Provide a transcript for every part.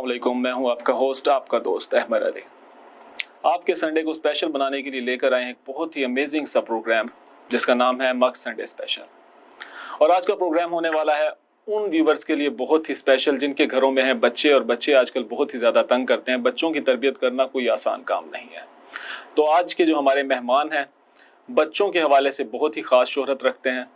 अस्सलाम वालेकुम। मैं हूं आपका होस्ट, आपका दोस्त अहमद अली। आपके संडे को स्पेशल बनाने के लिए लेकर आए हैं एक बहुत ही अमेजिंग सा प्रोग्राम जिसका नाम है मग संडे स्पेशल। और आज का प्रोग्राम होने वाला है उन व्यूवर्स के लिए बहुत ही स्पेशल जिनके घरों में हैं बच्चे, और बच्चे आजकल बहुत ही ज़्यादा तंग करते हैं। बच्चों की तरबियत करना कोई आसान काम नहीं है। तो आज के जो हमारे मेहमान हैं बच्चों के हवाले से बहुत ही ख़ास शोहरत रखते हैं,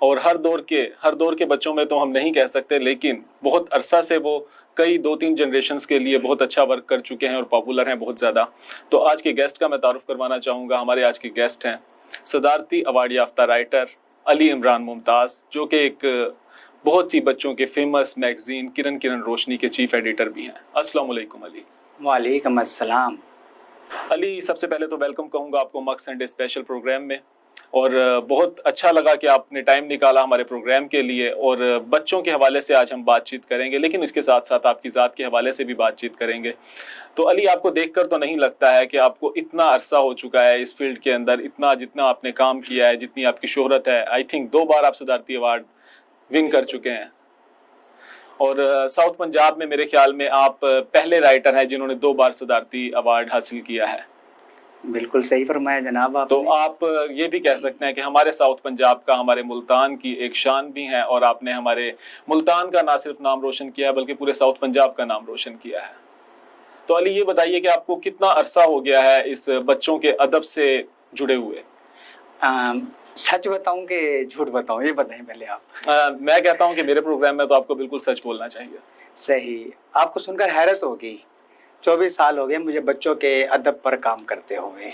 और हर दौर के बच्चों में तो हम नहीं कह सकते, लेकिन बहुत अरसा से वो कई 2-3 जनरेशन्स के लिए बहुत अच्छा वर्क कर चुके हैं और पॉपुलर हैं बहुत ज़्यादा। तो आज के गेस्ट का मैं तारुफ करवाना चाहूँगा। हमारे आज के गेस्ट हैं सदारती अवार्ड याफ्ता राइटर अली इमरान मुमताज़, जो कि एक बहुत ही बच्चों के फेमस मैगज़ीन किरण रोशनी के चीफ एडिटर भी हैं। अस्सलाम वालेकुम अली। वालेकुम अस्सलाम। अली, सबसे पहले तो वेलकम कहूँगा आपको मग संडे स्पेशल प्रोग्राम में, और बहुत अच्छा लगा कि आपने टाइम निकाला हमारे प्रोग्राम के लिए। और बच्चों के हवाले से आज हम बातचीत करेंगे, लेकिन इसके साथ साथ आपकी ज़ात के हवाले से भी बातचीत करेंगे। तो अली, आपको देखकर तो नहीं लगता है कि आपको इतना अरसा हो चुका है इस फील्ड के अंदर, इतना जितना आपने काम किया है, जितनी आपकी शोहरत है। आई थिंक 2 बार आप सदारती अवार्ड विन कर चुके हैं, और साउथ पंजाब में मेरे ख्याल में आप पहले राइटर हैं जिन्होंने 2 बार सदारती अवार्ड हासिल किया है। बिल्कुल सही फरमाया जनाब आपने। तो आप ये भी कह सकते हैं कि हमारे साउथ पंजाब का, हमारे मुल्तान की एक शान भी है, और आपने हमारे मुल्तान का ना सिर्फ नाम रोशन किया है बल्कि पूरे साउथ पंजाब का नाम रोशन किया है। तो अली, ये बताइए कि आपको कितना अरसा हो गया है इस बच्चों के अदब से जुड़े हुए? सच बताऊं कि झूठ बताऊं, ये बताएं पहले आप। मैं कहता हूं कि मेरे प्रोग्राम में तो आपको बिल्कुल सच बोलना चाहिए। सही। आपको सुनकर हैरत होगी, 24 साल हो गए मुझे बच्चों के अदब पर काम करते हुए।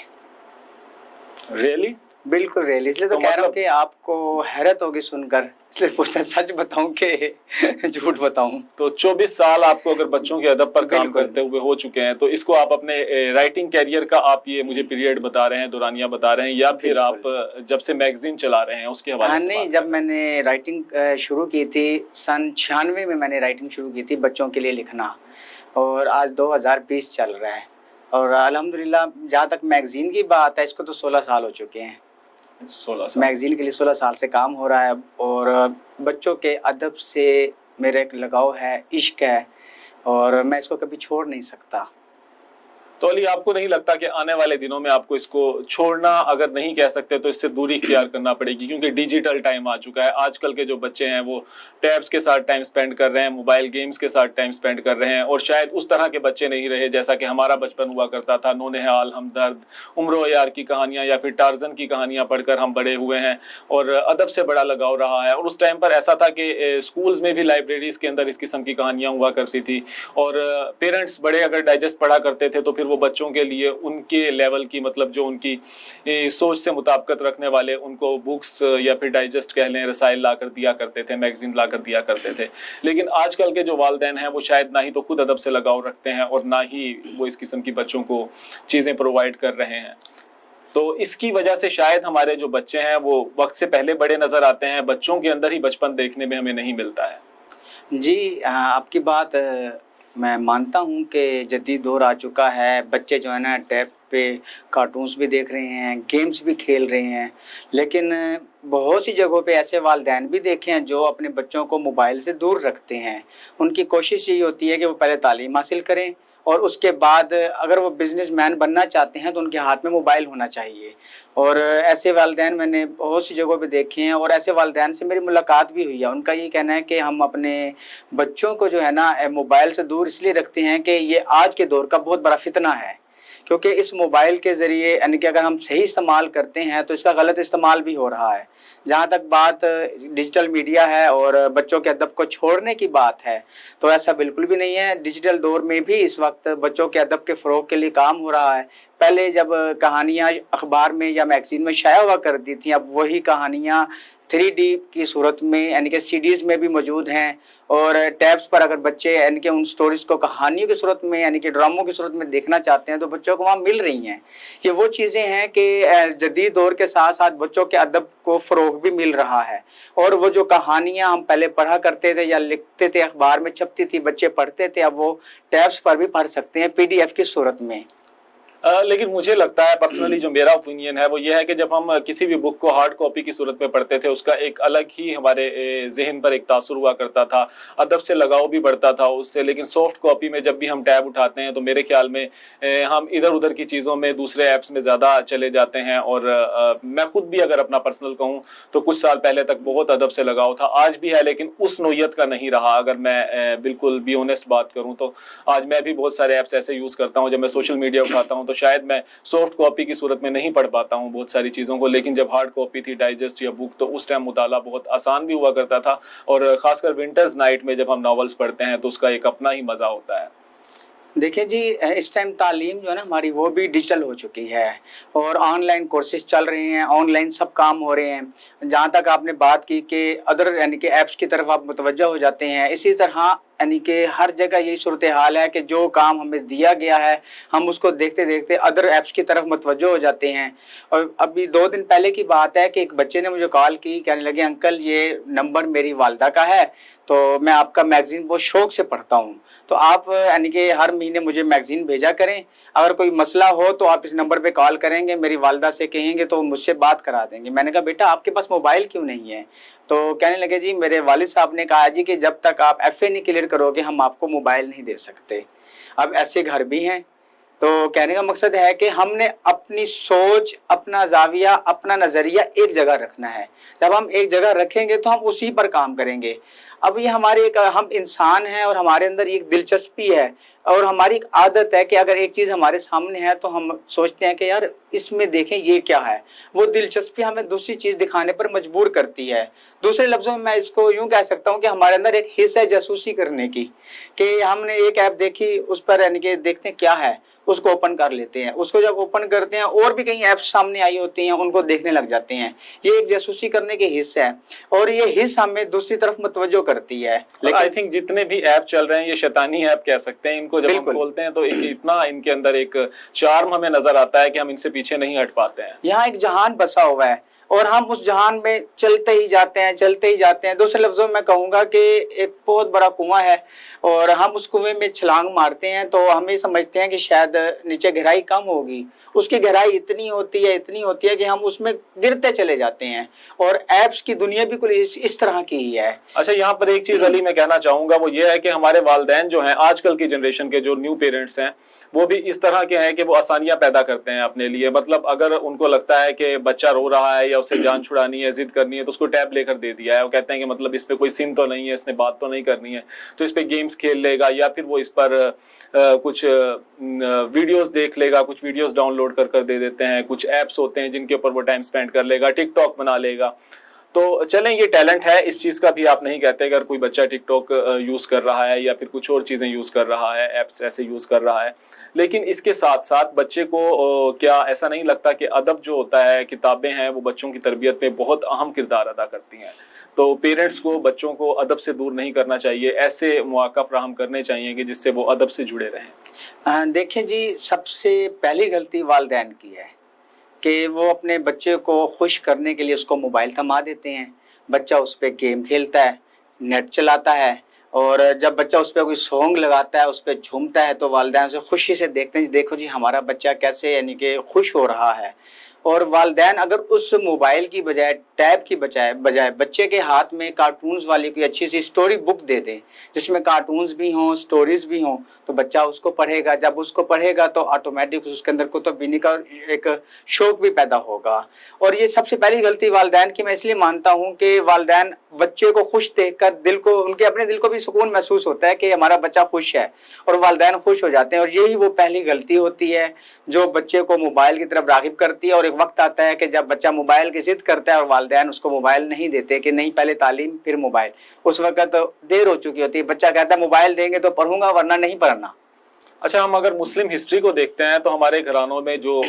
रियली? बिल्कुल रियली। इसलिए तो कह रहा हूँ कि आपको हैरत होगी सुनकर, इसलिए पूछना सच बताऊं कि झूठ बताऊं। तो 24 साल आपको अगर बच्चों के अदब पर काम करते हुए हो चुके हैं, तो इसको आप अपने राइटिंग कैरियर का आप ये मुझे पीरियड बता रहे हैं, दौरानिया बता रहे हैं, या फिर आप जब से मैगजीन चला रहे हैं उसके हवाले से? नहीं, जब मैंने राइटिंग शुरू की थी सन 96 में मैंने राइटिंग शुरू की थी बच्चों के लिए लिखना, और आज 2020 चल रहा है, और अल्हम्दुलिल्लाह जहाँ तक मैगजीन की बात है इसको तो 16 साल हो चुके हैं। 16 साल मैगजीन के लिए 16 साल से काम हो रहा है, और बच्चों के अदब से मेरा एक लगाव है, इश्क है, और मैं इसको कभी छोड़ नहीं सकता। तो अली, आपको नहीं लगता कि आने वाले दिनों में आपको इसको छोड़ना, अगर नहीं कह सकते तो इससे दूरी इख्तियार करना पड़ेगी, क्योंकि डिजिटल टाइम आ चुका है। आजकल के जो बच्चे हैं वो टैब्स के साथ टाइम स्पेंड कर रहे हैं, मोबाइल गेम्स के साथ टाइम स्पेंड कर रहे हैं, और शायद उस तरह के बच्चे नहीं रहे जैसा कि हमारा बचपन हुआ करता था। नौनिहाल, हमदर्द, उम्र यार की कहानियाँ या फिर टार्जन की कहानियाँ पढ़कर हम बड़े हुए हैं, और अदब से बड़ा लगाव रहा है। और उस टाइम पर ऐसा था कि स्कूल्स में भी लाइब्रेरीज़ के अंदर इस किस्म की कहानियाँ हुआ करती थी, और पेरेंट्स बड़े अगर डाइजेस्ट पढ़ा करते थे तो फिर वो बच्चों के लिए उनके लेवल की, मतलब जो उनकी सोच से मुताबिकत रखने वाले, उनको बुक्स या फिर डाइजेस्ट कह लें, रसाइल ला कर दिया करते थे, मैगजीन ला कर दिया करते थे। लेकिन आजकल के जो वालिदैन हैं वो शायद ना ही तो खुद अदब से लगाव रखते हैं, और ना ही वो इस किस्म की बच्चों को चीज़ें प्रोवाइड कर रहे हैं। तो इसकी वजह से शायद हमारे जो बच्चे हैं वो वक्त से पहले बड़े नज़र आते हैं। बच्चों के अंदर ही बचपन देखने में हमें नहीं मिलता है। जी, आपकी बात मैं मानता हूँ कि जदीद दौर आ चुका है। बच्चे जो है ना टैब पे कार्टून्स भी देख रहे हैं, गेम्स भी खेल रहे हैं, लेकिन बहुत सी जगहों पे ऐसे वालिदैन भी देखे हैं जो अपने बच्चों को मोबाइल से दूर रखते हैं। उनकी कोशिश यही होती है कि वो पहले तालीम हासिल करें, और उसके बाद अगर वो बिजनेसमैन बनना चाहते हैं तो उनके हाथ में मोबाइल होना चाहिए। और ऐसे वालिदैन मैंने बहुत सी जगहों पे देखे हैं, और ऐसे वालिदैन से मेरी मुलाकात भी हुई है। उनका ये कहना है कि हम अपने बच्चों को जो है ना मोबाइल से दूर इसलिए रखते हैं कि ये आज के दौर का बहुत बड़ा फितना है, क्योंकि इस मोबाइल के ज़रिए यानी कि अगर हम सही इस्तेमाल करते हैं तो इसका गलत इस्तेमाल भी हो रहा है। जहाँ तक बात डिजिटल मीडिया है और बच्चों के अदब को छोड़ने की बात है, तो ऐसा बिल्कुल भी नहीं है। डिजिटल दौर में भी इस वक्त बच्चों के अदब के फ़रोग़ के लिए काम हो रहा है। पहले जब कहानियाँ अखबार में या मैगज़ीन में शाया हुआ करती थी, अब वही कहानियाँ 3D की सूरत में यानी कि CDs में भी मौजूद हैं, और टैब्स पर अगर बच्चे यानी कि उन स्टोरीज़ को कहानियों की सूरत में यानी कि ड्रामों की सूरत में देखना चाहते हैं तो बच्चों को वहाँ मिल रही हैं। ये वो चीज़ें हैं कि जदीद दौर के साथ साथ बच्चों के अदब को फ़रोग़ भी मिल रहा है, और वो जो कहानियाँ हम पहले पढ़ा करते थे या लिखते थे, अखबार में छपती थी, बच्चे पढ़ते थे, अब वो टैब्स पर भी पढ़ सकते हैं PDF की सूरत में। लेकिन मुझे लगता है पर्सनली, जो मेरा ओपिनियन है वो ये है कि जब हम किसी भी बुक को हार्ड कॉपी की सूरत में पढ़ते थे, उसका एक अलग ही हमारे जहन पर एक तासुर हुआ करता था, अदब से लगाव भी बढ़ता था उससे। लेकिन सॉफ्ट कॉपी में जब भी हम टैब उठाते हैं तो मेरे ख्याल में हम इधर उधर की चीज़ों में, दूसरे ऐप्स में ज़्यादा चले जाते हैं। और मैं खुद भी अगर अपना पर्सनल कहूँ तो कुछ साल पहले तक बहुत अदब से लगाव था, आज भी है, लेकिन उस नोयत का नहीं रहा। अगर मैं बिल्कुल भी ऑनेस्ट बात करूँ तो आज मैं भी बहुत सारे ऐप्स ऐसे यूज़ करता हूँ, जब मैं सोशल मीडिया उठाता हूँ तो शायद मैं सॉफ्ट कॉपी की सूरत में नहीं पढ़ पाता हूँ बहुत सारी चीज़ों को, लेकिन जब हार्ड कॉपी थी, डाइजेस्ट या बुक, तो उस टाइम मुताला बहुत आसान भी हुआ करता था। और ख़ासकर विंटर्स नाइट में जब हम नॉवेल्स पढ़ते हैं तो उसका एक अपना ही मज़ा होता है। देखिए जी, इस टाइम तालीम जो है ना हमारी, वो भी डिजिटल हो चुकी है और ऑनलाइन कोर्सेज चल रहे हैं, ऑनलाइन सब काम हो रहे हैं। जहाँ तक आपने बात की कि अदर यानी कि ऐप्स की तरफ आप मुतवज्जह हो जाते हैं, इसी तरह यानी कि हर जगह यही सूरत हाल है कि जो काम हमें दिया गया है हम उसको देखते देखते अदर ऐप्स की तरफ मुतवज्जह हो जाते हैं। और अभी 2 दिन पहले की बात है कि एक बच्चे ने मुझे कॉल की, कहने लगे अंकल ये नंबर मेरी वालदा का है, तो मैं आपका मैगज़ीन बहुत शौक़ से पढ़ता हूँ, तो आप यानी कि हर महीने मुझे मैगज़ीन भेजा करें, अगर कोई मसला हो तो आप इस नंबर पे कॉल करेंगे, मेरी वालदा से कहेंगे तो मुझसे बात करा देंगे। मैंने कहा बेटा आपके पास मोबाइल क्यों नहीं है? तो कहने लगे जी मेरे वालिद साहब ने कहा जी कि जब तक आप FA नहीं क्लियर करोगे हम आपको मोबाइल नहीं दे सकते। अब ऐसे घर भी हैं। तो कहने का मकसद है कि हमने अपनी सोच, अपना ज़ाविया, अपना नज़रिया एक जगह रखना है। जब हम एक जगह रखेंगे तो हम उसी पर काम करेंगे। अब ये हमारे एक, हम इंसान हैं और हमारे अंदर एक दिलचस्पी है और हमारी एक आदत है कि अगर एक चीज़ हमारे सामने है तो हम सोचते हैं कि यार इसमें देखें ये क्या है। वो दिलचस्पी हमें दूसरी चीज़ दिखाने पर मजबूर करती है। दूसरे लफ्ज़ों में मैं इसको यूँ कह सकता हूँ कि हमारे अंदर एक हिस्सा है जासूसी करने की, कि हमने एक ऐप देखी, उस पर यानी कि देखते हैं क्या है, उसको ओपन कर लेते हैं। उसको जब ओपन करते हैं और भी कई ऐप्स सामने आई होती हैं, उनको देखने लग जाते हैं। ये एक जासूसी करने के हिस्सा है और ये हिस्सा हमें दूसरी तरफ मुतवज्जो करती है। लेकिन आई थिंक जितने भी ऐप चल रहे हैं ये शैतानी ऐप कह सकते हैं इनको। जब हम खोलते हैं तो एक इतना इनके अंदर एक चार्म हमें नजर आता है कि हम इनसे पीछे नहीं हट पाते हैं। यहाँ एक जहान बसा हुआ है और हम उस जहान में चलते ही जाते हैं, चलते ही जाते हैं। दूसरे लफ्ज़ों में मैं कहूँगा कि एक बहुत बड़ा कुआं है और हम उस कुएं में छलांग मारते हैं तो हम ये समझते हैं कि शायद नीचे गहराई कम होगी। उसकी गहराई इतनी होती है कि हम उसमें गिरते चले जाते हैं। और ऐप्स की दुनिया भी कुछ इस तरह की ही है। अच्छा, यहाँ पर एक चीज़ अली मैं कहना चाहूँगा, वो ये है कि हमारे वालिदैन जो हैं, आजकल की जनरेशन के जो न्यू पेरेंट्स हैं, वो भी इस तरह के हैं कि वो आसानियां पैदा करते हैं अपने लिए। मतलब अगर उनको लगता है कि बच्चा रो रहा है या उसे जान छुड़ानी है, जिद करनी है, तो उसको टैब लेकर दे दिया है। वो कहते हैं कि मतलब इस पे कोई सिन तो नहीं है, इसने बात तो नहीं करनी है, तो इस पे गेम्स खेल लेगा या फिर वो इस पर कुछ वीडियोस देख लेगा, कुछ वीडियोस डाउनलोड कर दे देते हैं। कुछ ऐप्स होते हैं जिनके ऊपर वो टाइम स्पेंड कर लेगा, टिकटॉक बना लेगा। तो चलें, ये टैलेंट है, इस चीज़ का भी आप नहीं कहते। अगर कोई बच्चा टिकटॉक यूज़ कर रहा है या फिर कुछ और चीज़ें यूज़ कर रहा है, ऐप्स ऐसे यूज़ कर रहा है, लेकिन इसके साथ साथ बच्चे को क्या ऐसा नहीं लगता कि अदब जो होता है, किताबें हैं, वो बच्चों की तरबियत में बहुत अहम किरदार अदा करती हैं। तो पेरेंट्स को बच्चों को अदब से दूर नहीं करना चाहिए, ऐसे मौका फराहम करने चाहिए कि जिससे वो अदब से जुड़े रहें। देखिए जी, सबसे पहली गलती वालिदैन की है कि वो अपने बच्चे को खुश करने के लिए उसको मोबाइल थमा देते हैं। बच्चा उस पर गेम खेलता है, नेट चलाता है और जब बच्चा उस पर कोई सॉन्ग लगाता है, उस पर झूमता है तो वालिदैन से खुशी से देखते हैं, देखो जी हमारा बच्चा कैसे यानी कि खुश हो रहा है। और वालिदैन अगर उस मोबाइल की बजाय, टैब की बजाय बच्चे के हाथ में कार्टून्स वाली कोई अच्छी सी स्टोरी बुक दे दें जिसमें कार्टून्स भी हों, स्टोरीज भी हों, तो बच्चा उसको पढ़ेगा। जब उसको पढ़ेगा तो ऑटोमेटिक उसके अंदर कुतुब बीनी का एक शौक भी पैदा होगा। और ये सबसे पहली गलती वालिदैन की मैं इसलिए मानता हूँ कि वालिदैन बच्चे को खुश देखकर दिल को, उनके अपने दिल को भी सुकून महसूस होता है कि हमारा बच्चा खुश है और वालिदैन खुश हो जाते हैं। और यही वो पहली गलती होती है जो बच्चे को मोबाइल की तरफ राग़िब करती है। और एक वक्त आता है कि जब बच्चा मोबाइल की जिद करता है और वालिदैन उसको मोबाइल नहीं देते, कि नहीं पहले तालीम फिर मोबाइल, उस वक्त देर हो चुकी होती है। बच्चा कहता है मोबाइल देंगे तो पढ़ूंगा वरना नहीं पढ़ना। अच्छा, हम अगर मुस्लिम हिस्ट्री को देखते हैं तो हमारे घरानों में जो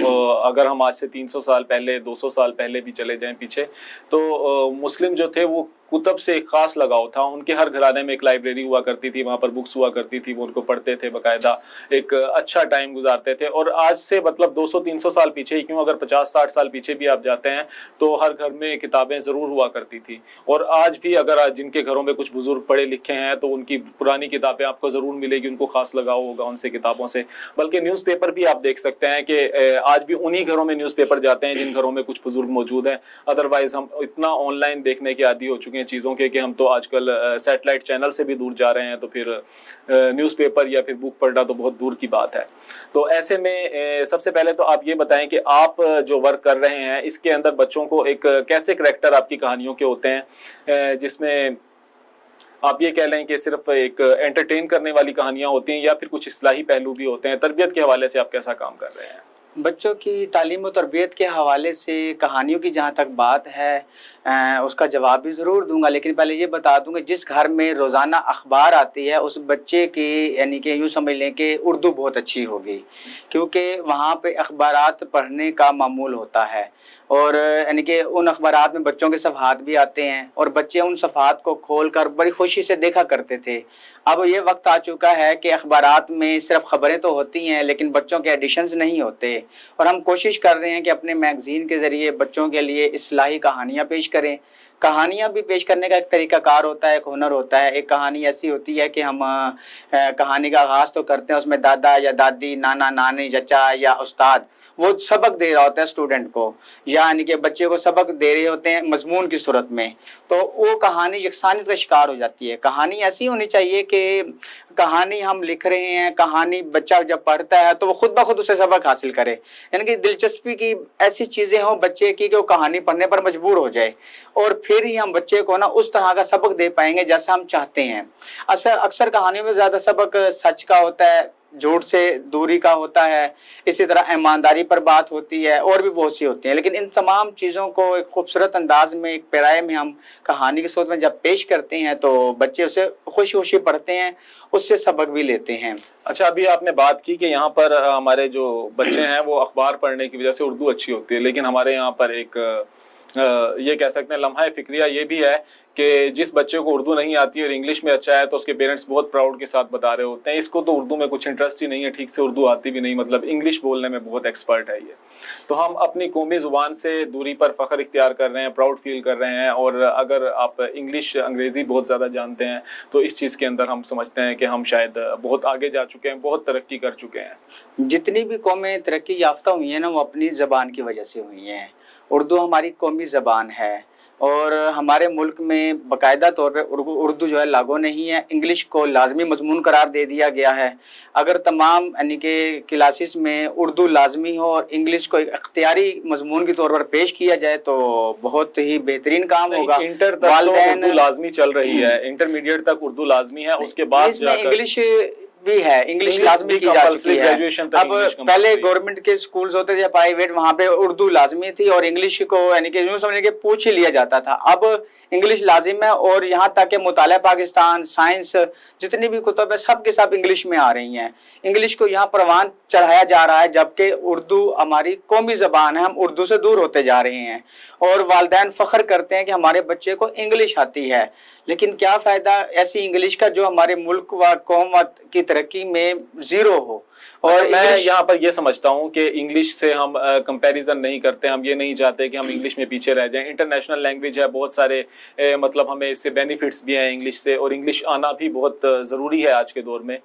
अगर हम आज से 300 साल पहले, 200 साल पहले भी चले जाएं पीछे, तो मुस्लिम जो थे वो कुतब से एक ख़ास लगाव था। उनके हर घराने में एक लाइब्रेरी हुआ करती थी, वहाँ पर बुक्स हुआ करती थी, वो उनको पढ़ते थे, बाकायदा एक अच्छा टाइम गुजारते थे। और आज से मतलब 200-300 साल पीछे ही क्यों, अगर 50-60 साल पीछे भी आप जाते हैं तो हर घर में किताबें ज़रूर हुआ करती थी। और आज भी अगर आज जिनके घरों में कुछ बुज़ुर्ग पढ़े लिखे हैं तो उनकी पुरानी किताबें आपको ज़रूर मिलेगी, उनको ख़ास लगाव होगा उनसे किताब किताबों से, बल्कि न्यूज़ पेपर भी आप देख सकते हैं कि आज भी उन्हीं घरों में न्यूज़ पेपर जाते हैं जिन घरों में कुछ बुजुर्ग मौजूद हैं। अदरवाइज हम इतना ऑनलाइन देखने के आदी हो चुके हैं चीज़ों के कि हम तो आजकल सैटेलाइट चैनल से भी दूर जा रहे हैं, तो फिर न्यूज़पेपर या फिर बुक पढ़ना तो बहुत दूर की बात है। तो ऐसे में सबसे पहले तो आप ये बताएं कि आप जो वर्क कर रहे हैं इसके अंदर बच्चों को एक कैसे करैक्टर आपकी कहानियों के होते हैं, जिसमें आप ये कह लें कि सिर्फ एक एंटरटेन करने वाली कहानियां होती हैं या फिर कुछ इस्लाही पहलू भी होते हैं? तरबियत के हवाले से आप कैसा काम कर रहे हैं? बच्चों की तालीम और तरबियत के हवाले से कहानियों की जहाँ तक बात है उसका जवाब भी ज़रूर दूंगा, लेकिन पहले ये बता दूं कि जिस घर में रोज़ाना अखबार आती है उस बच्चे की यानी कि यूँ समझ लें कि उर्दू बहुत अच्छी होगी, क्योंकि वहाँ पे अखबारात पढ़ने का मामूल होता है और यानी कि उन अखबारात में बच्चों के सफ़हात भी आते हैं और बच्चे उन सफ़हात को खोल कर बड़ी खुशी से देखा करते थे। अब ये वक्त आ चुका है कि अखबारात में सिर्फ ख़बरें तो होती हैं लेकिन बच्चों के एडिशंस नहीं होते, और हम कोशिश कर रहे हैं कि अपने मैगज़ीन के ज़रिए बच्चों के लिए इस्लाही कहानियाँ पेश करें। कहानियाँ भी पेश करने का एक तरीक़ाकार होता है, एक हुनर होता है। एक कहानी ऐसी होती है कि हम कहानी का आगाज़ तो करते हैं, उसमें दादा या दादी, नाना नानी, चचा या उस्ताद वो सबक दे रहा होता है स्टूडेंट को, यानी कि बच्चे को सबक दे रहे होते हैं मजमून की सूरत में, तो वो कहानी यकसानियत का शिकार हो जाती है। कहानी ऐसी होनी चाहिए कि कहानी हम लिख रहे हैं, कहानी बच्चा जब पढ़ता है तो वो खुद ब खुद उसे सबक हासिल करे, यानी कि दिलचस्पी की ऐसी चीज़ें हों बच्चे की कि वो कहानी पढ़ने पर मजबूर हो जाए, और फिर ही हम बच्चे को ना उस तरह का सबक दे पाएंगे जैसा हम चाहते हैं। अक्सर कहानियों में ज़्यादा सबक सच का होता है, झूठ से दूरी का होता है, इसी तरह ईमानदारी पर बात होती है, और भी बहुत सी होती हैं। लेकिन इन तमाम चीज़ों को एक खूबसूरत अंदाज में, एक पैराए में हम कहानी की सूरत में जब पेश करते हैं तो बच्चे उसे खुशी खुशी पढ़ते हैं, उससे सबक भी लेते हैं। अच्छा, अभी आपने बात की कि यहाँ पर हमारे जो बच्चे हैं वो अखबार पढ़ने की वजह से उर्दू अच्छी होती है, लेकिन हमारे यहाँ पर एक ये कह सकते हैं लम्हा फिक्रिया ये भी है कि जिस बच्चे को उर्दू नहीं आती और इंग्लिश में अच्छा है तो उसके पेरेंट्स बहुत प्राउड के साथ बता रहे होते हैं इसको तो उर्दू में कुछ इंटरेस्ट ही नहीं है, ठीक से उर्दू आती भी नहीं, मतलब इंग्लिश बोलने में बहुत एक्सपर्ट है ये। तो हम अपनी कौमी ज़ुबान से दूरी पर फ़ख्र इख्तियार कर रहे हैं, प्राउड फील कर रहे हैं, और अगर आप इंग्लिश अंग्रेज़ी बहुत ज़्यादा जानते हैं तो इस चीज़ के अंदर हम समझते हैं कि हम शायद बहुत आगे जा चुके हैं, बहुत तरक्की कर चुके हैं। जितनी भी कौमें तरक्की याफ्ता हुई हैं ना वो अपनी ज़बान की वजह से हुई हैं। उर्दू हमारी कौमी ज़बान है और हमारे मुल्क में बाकायदा तौर पे उर्दू जो है लागू नहीं है, इंग्लिश को लाजमी मजमून करार दे दिया गया है। अगर तमाम यानी कि क्लासेस में उर्दू लाजमी हो और इंग्लिश को एक अख्तियारी मजमून के तौर पर पेश किया जाए तो बहुत ही बेहतरीन काम होगा। इंटर तक तो उर्दू लाजमी चल रही है, इंटरमीडिएट तक उर्दू लाजमी है, उसके बाद इंग्लिश भी है, इंग्लिश लाजमी की जा चुकी है। अब पहले गवर्नमेंट के स्कूल्स होते थे प्राइवेट, वहाँ पे उर्दू लाजमी थी और इंग्लिश को यानी कि यूँ समझने के पूछ ही लिया जाता था। अब इंग्लिश लाजिम है और यहाँ तक कि मुताला पाकिस्तान, साइंस, जितनी भी कुतुब है सब के सब इंग्लिश में आ रही हैं। इंग्लिश को यहाँ परवान चढ़ाया जा रहा है, जबकि उर्दू हमारी कौमी ज़बान है, हम उर्दू से दूर होते जा रहे हैं। और वालिदैन फ़ख्र करते हैं कि हमारे बच्चे को इंग्लिश आती है, लेकिन क्या फ़ायदा ऐसी इंग्लिश का जो हमारे मुल्क व कौम की तरक्की में ज़ीरो हो। और मैं यहाँ पर ये समझता हूँ कि इंग्लिश से हम कंपैरिजन नहीं करते, हम ये नहीं चाहते कि हम इंग्लिश में पीछे रह जाएं। इंटरनेशनल लैंग्वेज है, बहुत सारे मतलब हमें इससे बेनिफिट्स भी हैं इंग्लिश से, और इंग्लिश आना भी बहुत ज़रूरी है आज के दौर में,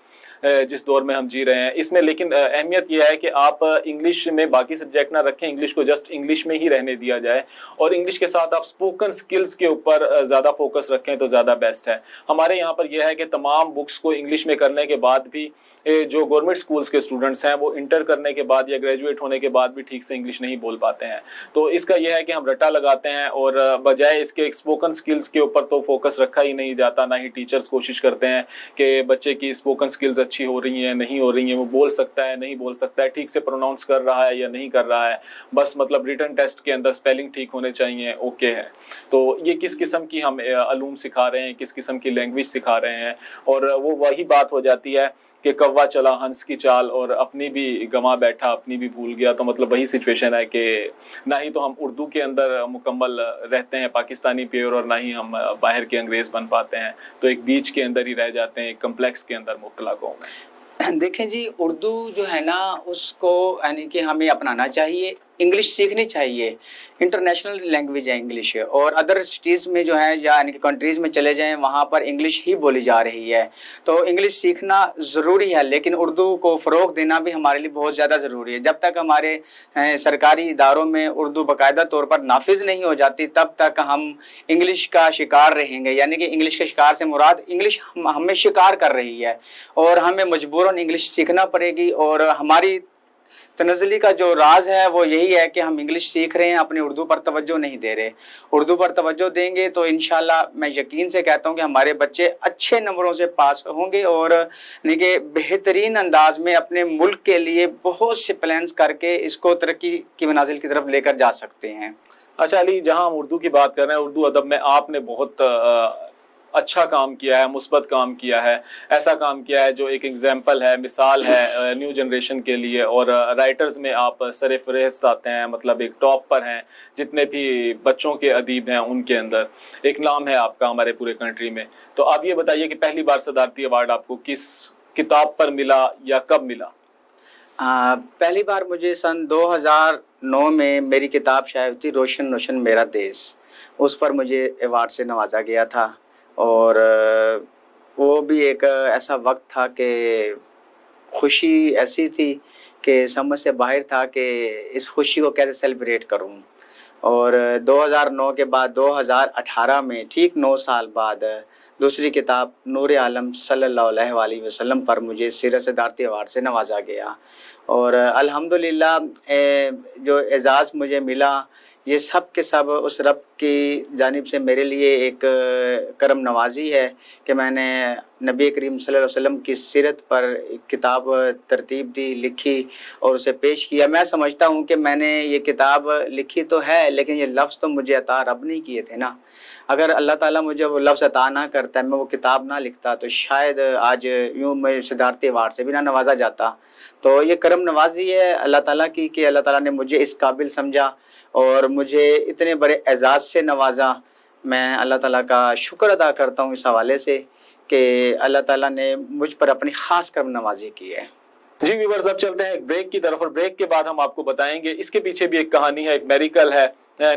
जिस दौर में हम जी रहे हैं इसमें। लेकिन अहमियत यह है कि आप इंग्लिश में बाकी सब्जेक्ट ना रखें, इंग्लिश को जस्ट इंग्लिश में ही रहने दिया जाए, और इंग्लिश के साथ आप स्पोकन स्किल्स के ऊपर ज़्यादा फोकस रखें तो ज़्यादा बेस्ट है। हमारे यहाँ पर यह है कि तमाम बुक्स को इंग्लिश में करने के बाद भी जो गवर्नमेंट स्कूल्स के स्टूडेंट्स हैं वो इंटर करने के बाद या ग्रेजुएट होने के बाद भी ठीक से इंग्लिश नहीं बोल पाते हैं। तो इसका यह है कि हम रट्टा लगाते हैं और बजाय इसके स्पोकन स्किल्स के ऊपर तो फोकस रखा ही नहीं जाता, ना ही टीचर्स कोशिश करते हैं कि बच्चे की स्पोकन स्किल्स अच्छी हो रही हैं नहीं हो रही हैं, वो बोल सकता है नहीं बोल सकता है, ठीक से प्रोनाउंस कर रहा है या नहीं कर रहा है, बस मतलब रिटन टेस्ट के अंदर स्पेलिंग ठीक होने चाहिए, ओके है। तो ये किस किस्म की हम अलूम सिखा रहे हैं, किस किस्म की लैंग्वेज सिखा रहे हैं, और वो वही बात हो जाती है कि कौवा चला हंस की चाल और अपनी भी गंवा बैठा अपनी भी भूल गया। तो मतलब वही सिचुएशन है कि ना ही तो हम उर्दू के अंदर मुकम्मल रहते हैं पाकिस्तानी प्योर, और ना ही हम बाहर के अंग्रेज़ बन पाते हैं, तो एक बीच के अंदर ही रह जाते हैं, एक कम्प्लेक्स के अंदर मुब्तला कौम है। देखें जी, उर्दू जो है ना उसको यानी कि हमें अपनाना चाहिए, इंग्लिश सीखनी चाहिए। इंटरनेशनल लैंग्वेज है इंग्लिश, और अदर सिटीज़ में जो है या यानी कि कंट्रीज़ में चले जाएं वहाँ पर इंग्लिश ही बोली जा रही है। तो इंग्लिश सीखना ज़रूरी है, लेकिन उर्दू को फ़रोग़ देना भी हमारे लिए बहुत ज़्यादा ज़रूरी है। जब तक हमारे सरकारी इदारों में उर्दू बाकायदा तौर पर नाफिज नहीं हो जाती, तब तक हम इंग्लिश का शिकार रहेंगे। यानी कि इंग्लिश के शिकार से मुराद इंग्लिश हमें शिकार कर रही है, और हमें मजबूरन इंग्लिश सीखना पड़ेगी। और हमारी तनज़्ज़ुली का जो राज है वो यही है कि हम इंग्लिश सीख रहे हैं, अपनी उर्दू पर तवज्जो नहीं दे रहे। उर्दू पर तवज्जो देंगे तो इंशाल्लाह मैं यकीन से कहता हूँ कि हमारे बच्चे अच्छे नंबरों से पास होंगे, और यानी कि बेहतरीन अंदाज में अपने मुल्क के लिए बहुत से प्लान्स करके इसको तरक्की की मनाजिल की तरफ लेकर जा सकते हैं। अच्छा अली, जहां हम उर्दू की बात कर रहे हैं, उर्दू अदब में आपने बहुत अच्छा काम किया है, मुस्बत काम किया है, ऐसा काम किया है जो एक एग्जाम्पल है, मिसाल है न्यू जनरेशन के लिए। और राइटर्स में आप सर फहरिस्त आते हैं, मतलब एक टॉप पर हैं, जितने भी बच्चों के अदीब हैं उनके अंदर एक नाम है आपका हमारे पूरे कंट्री में। तो आप ये बताइए कि पहली बार सदारती अवार्ड आपको किस किताब पर मिला या कब मिला? पहली बार मुझे सन 2009 में मेरी किताब शायद थी रोशन रोशन मेरा देश, उस पर मुझे अवार्ड से नवाजा गया था। और वो भी एक ऐसा वक्त था कि खुशी ऐसी थी कि समझ से बाहर था कि इस खुशी को कैसे सेलिब्रेट करूं। और 2009 के बाद 2018 में ठीक 9 साल बाद दूसरी किताब नूर आलम सल्लल्लाहु अलैहि वसल्लम पर मुझे सीरत सदारती अवार्ड से नवाजा गया। और अल्हम्दुलिल्लाह जो एजाज़ मुझे मिला ये सब के सब उस रब की जानिब से मेरे लिए एक करम नवाजी है कि मैंने नबी करीम सल्लल्लाहु अलैहि वसल्लम की सीरत पर एक किताब तरतीब दी, लिखी और उसे पेश किया। मैं समझता हूँ कि मैंने ये किताब लिखी तो है, लेकिन ये लफ्ज़ तो मुझे अता रब नहीं किए थे ना। अगर अल्लाह ताला मुझे वो लफ्ज़ अता ना करता, मैं वो किताब ना लिखता, तो शायद आज यूँ मैं सदारती अवार्ड से भी ना नवाजा जाता। तो ये करम नवाजी है अल्लाह ताला की कि अल्लाह ताला ने मुझे इस काबिल समझा और मुझे इतने बड़े एजाज़ से नवाजा। मैं अल्लाह ताला का शुक्र अदा करता हूँ इस हवाले से कि अल्लाह ताला ने मुझ पर अपनी ख़ास करम नवाजी की है। जी व्यूअर्स, अब चलते हैं एक ब्रेक की तरफ, और ब्रेक के बाद हम आपको बताएंगे इसके पीछे भी एक कहानी है, एक मेरिकल है।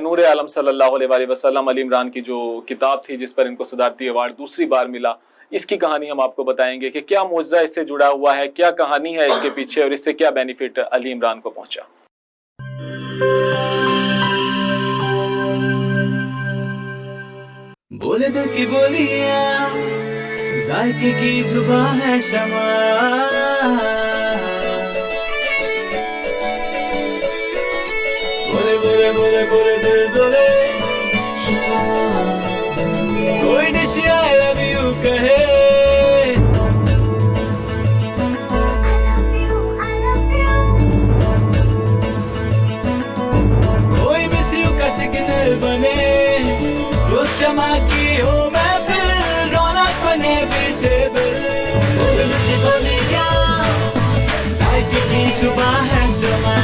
नूर आलम सल्लल्लाहु अलैहि वसल्लम अली इमरान की जो किताब थी जिस पर इनको सदारती अवार्ड दूसरी बार मिला, इसकी कहानी हम आपको बताएंगे कि क्या मौजज़ा इससे जुड़ा हुआ है, क्या कहानी है इसके पीछे और इससे क्या बेनिफिट अली इमरान को पहुंचा। बोले दिल की बोलियां, जायके की जुबान है शमा, बोले बोले बोले बोले दिल बोले, कोई निशी आई लव यू कहे, कोई मिस यू का सिग्नल बने, शमा की हो मैं फिर रौनक बने बेटेबल, साइकिल की सुबह है शमा,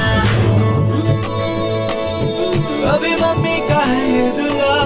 अभी मम्मी का है दुआ,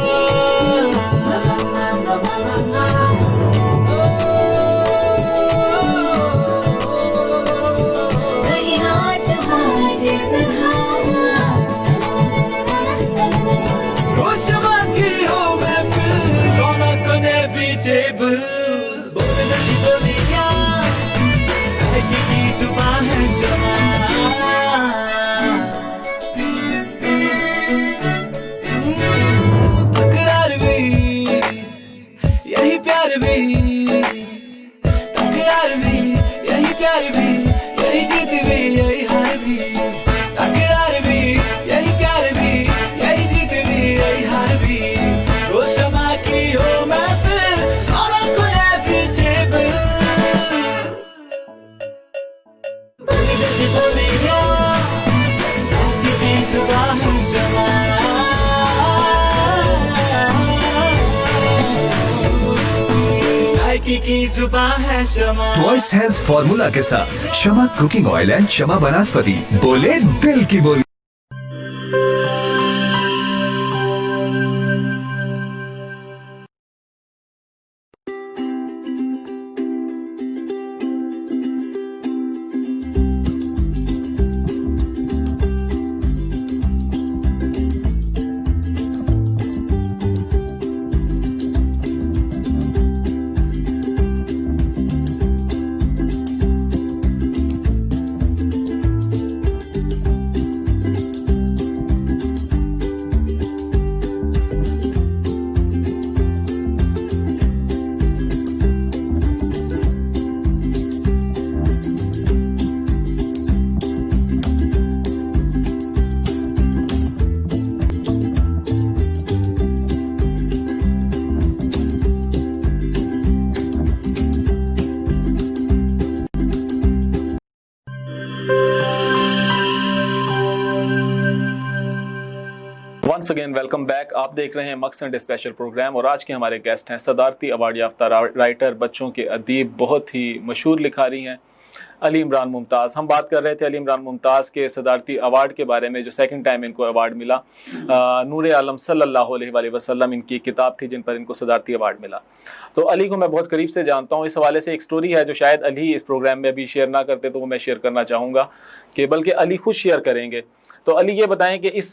तकरार भी यही प्यार भी, तकरार भी यही प्यार भी, यही जीत भी यही हार भी, तकरार भी यही प्यार भी, यही जीत भी यही हार भी, रोज शमा की हो मैं फिर और खुले पीछे बोलिया की जुबान है शमा। वॉइस हेल्थ फॉर्मूला के साथ शमा कुकिंग ऑयल एंड शमा वनस्पति, बोले दिल की बोली। once again welcome back. آپ دیکھ رہے ہیں مقصد اسپیشل پروگرام اور آج کے ہمارے گیسٹ ہیں صدارتی ایوارڈ یافتہ رائٹر، بچوں کے ادیب، بہت ہی مشہور لکھاری ہیں علی عمران ممتاز. ہم بات کر رہے تھے علی عمران ممتاز کے صدارتی ایوارڈ کے بارے میں جو سیکنڈ ٹائم ان کو ایوارڈ ملا. نور عالم صلی اللہ علیہ وآلہ وسلم ان کی کتاب تھی جن پر ان کو صدارتی ایوارڈ ملا. تو علی کو میں بہت قریب سے جانتا ہوں، اس حوالے سے ایک سٹوری ہے جو شاید علی اس پروگرام میں ابھی شیئر نہ کرتے تو وہ میں شیئر کرنا چاہوں گا، کہ بلکہ علی خود شیئر کریں گے. تو علی یہ بتائیں کہ اس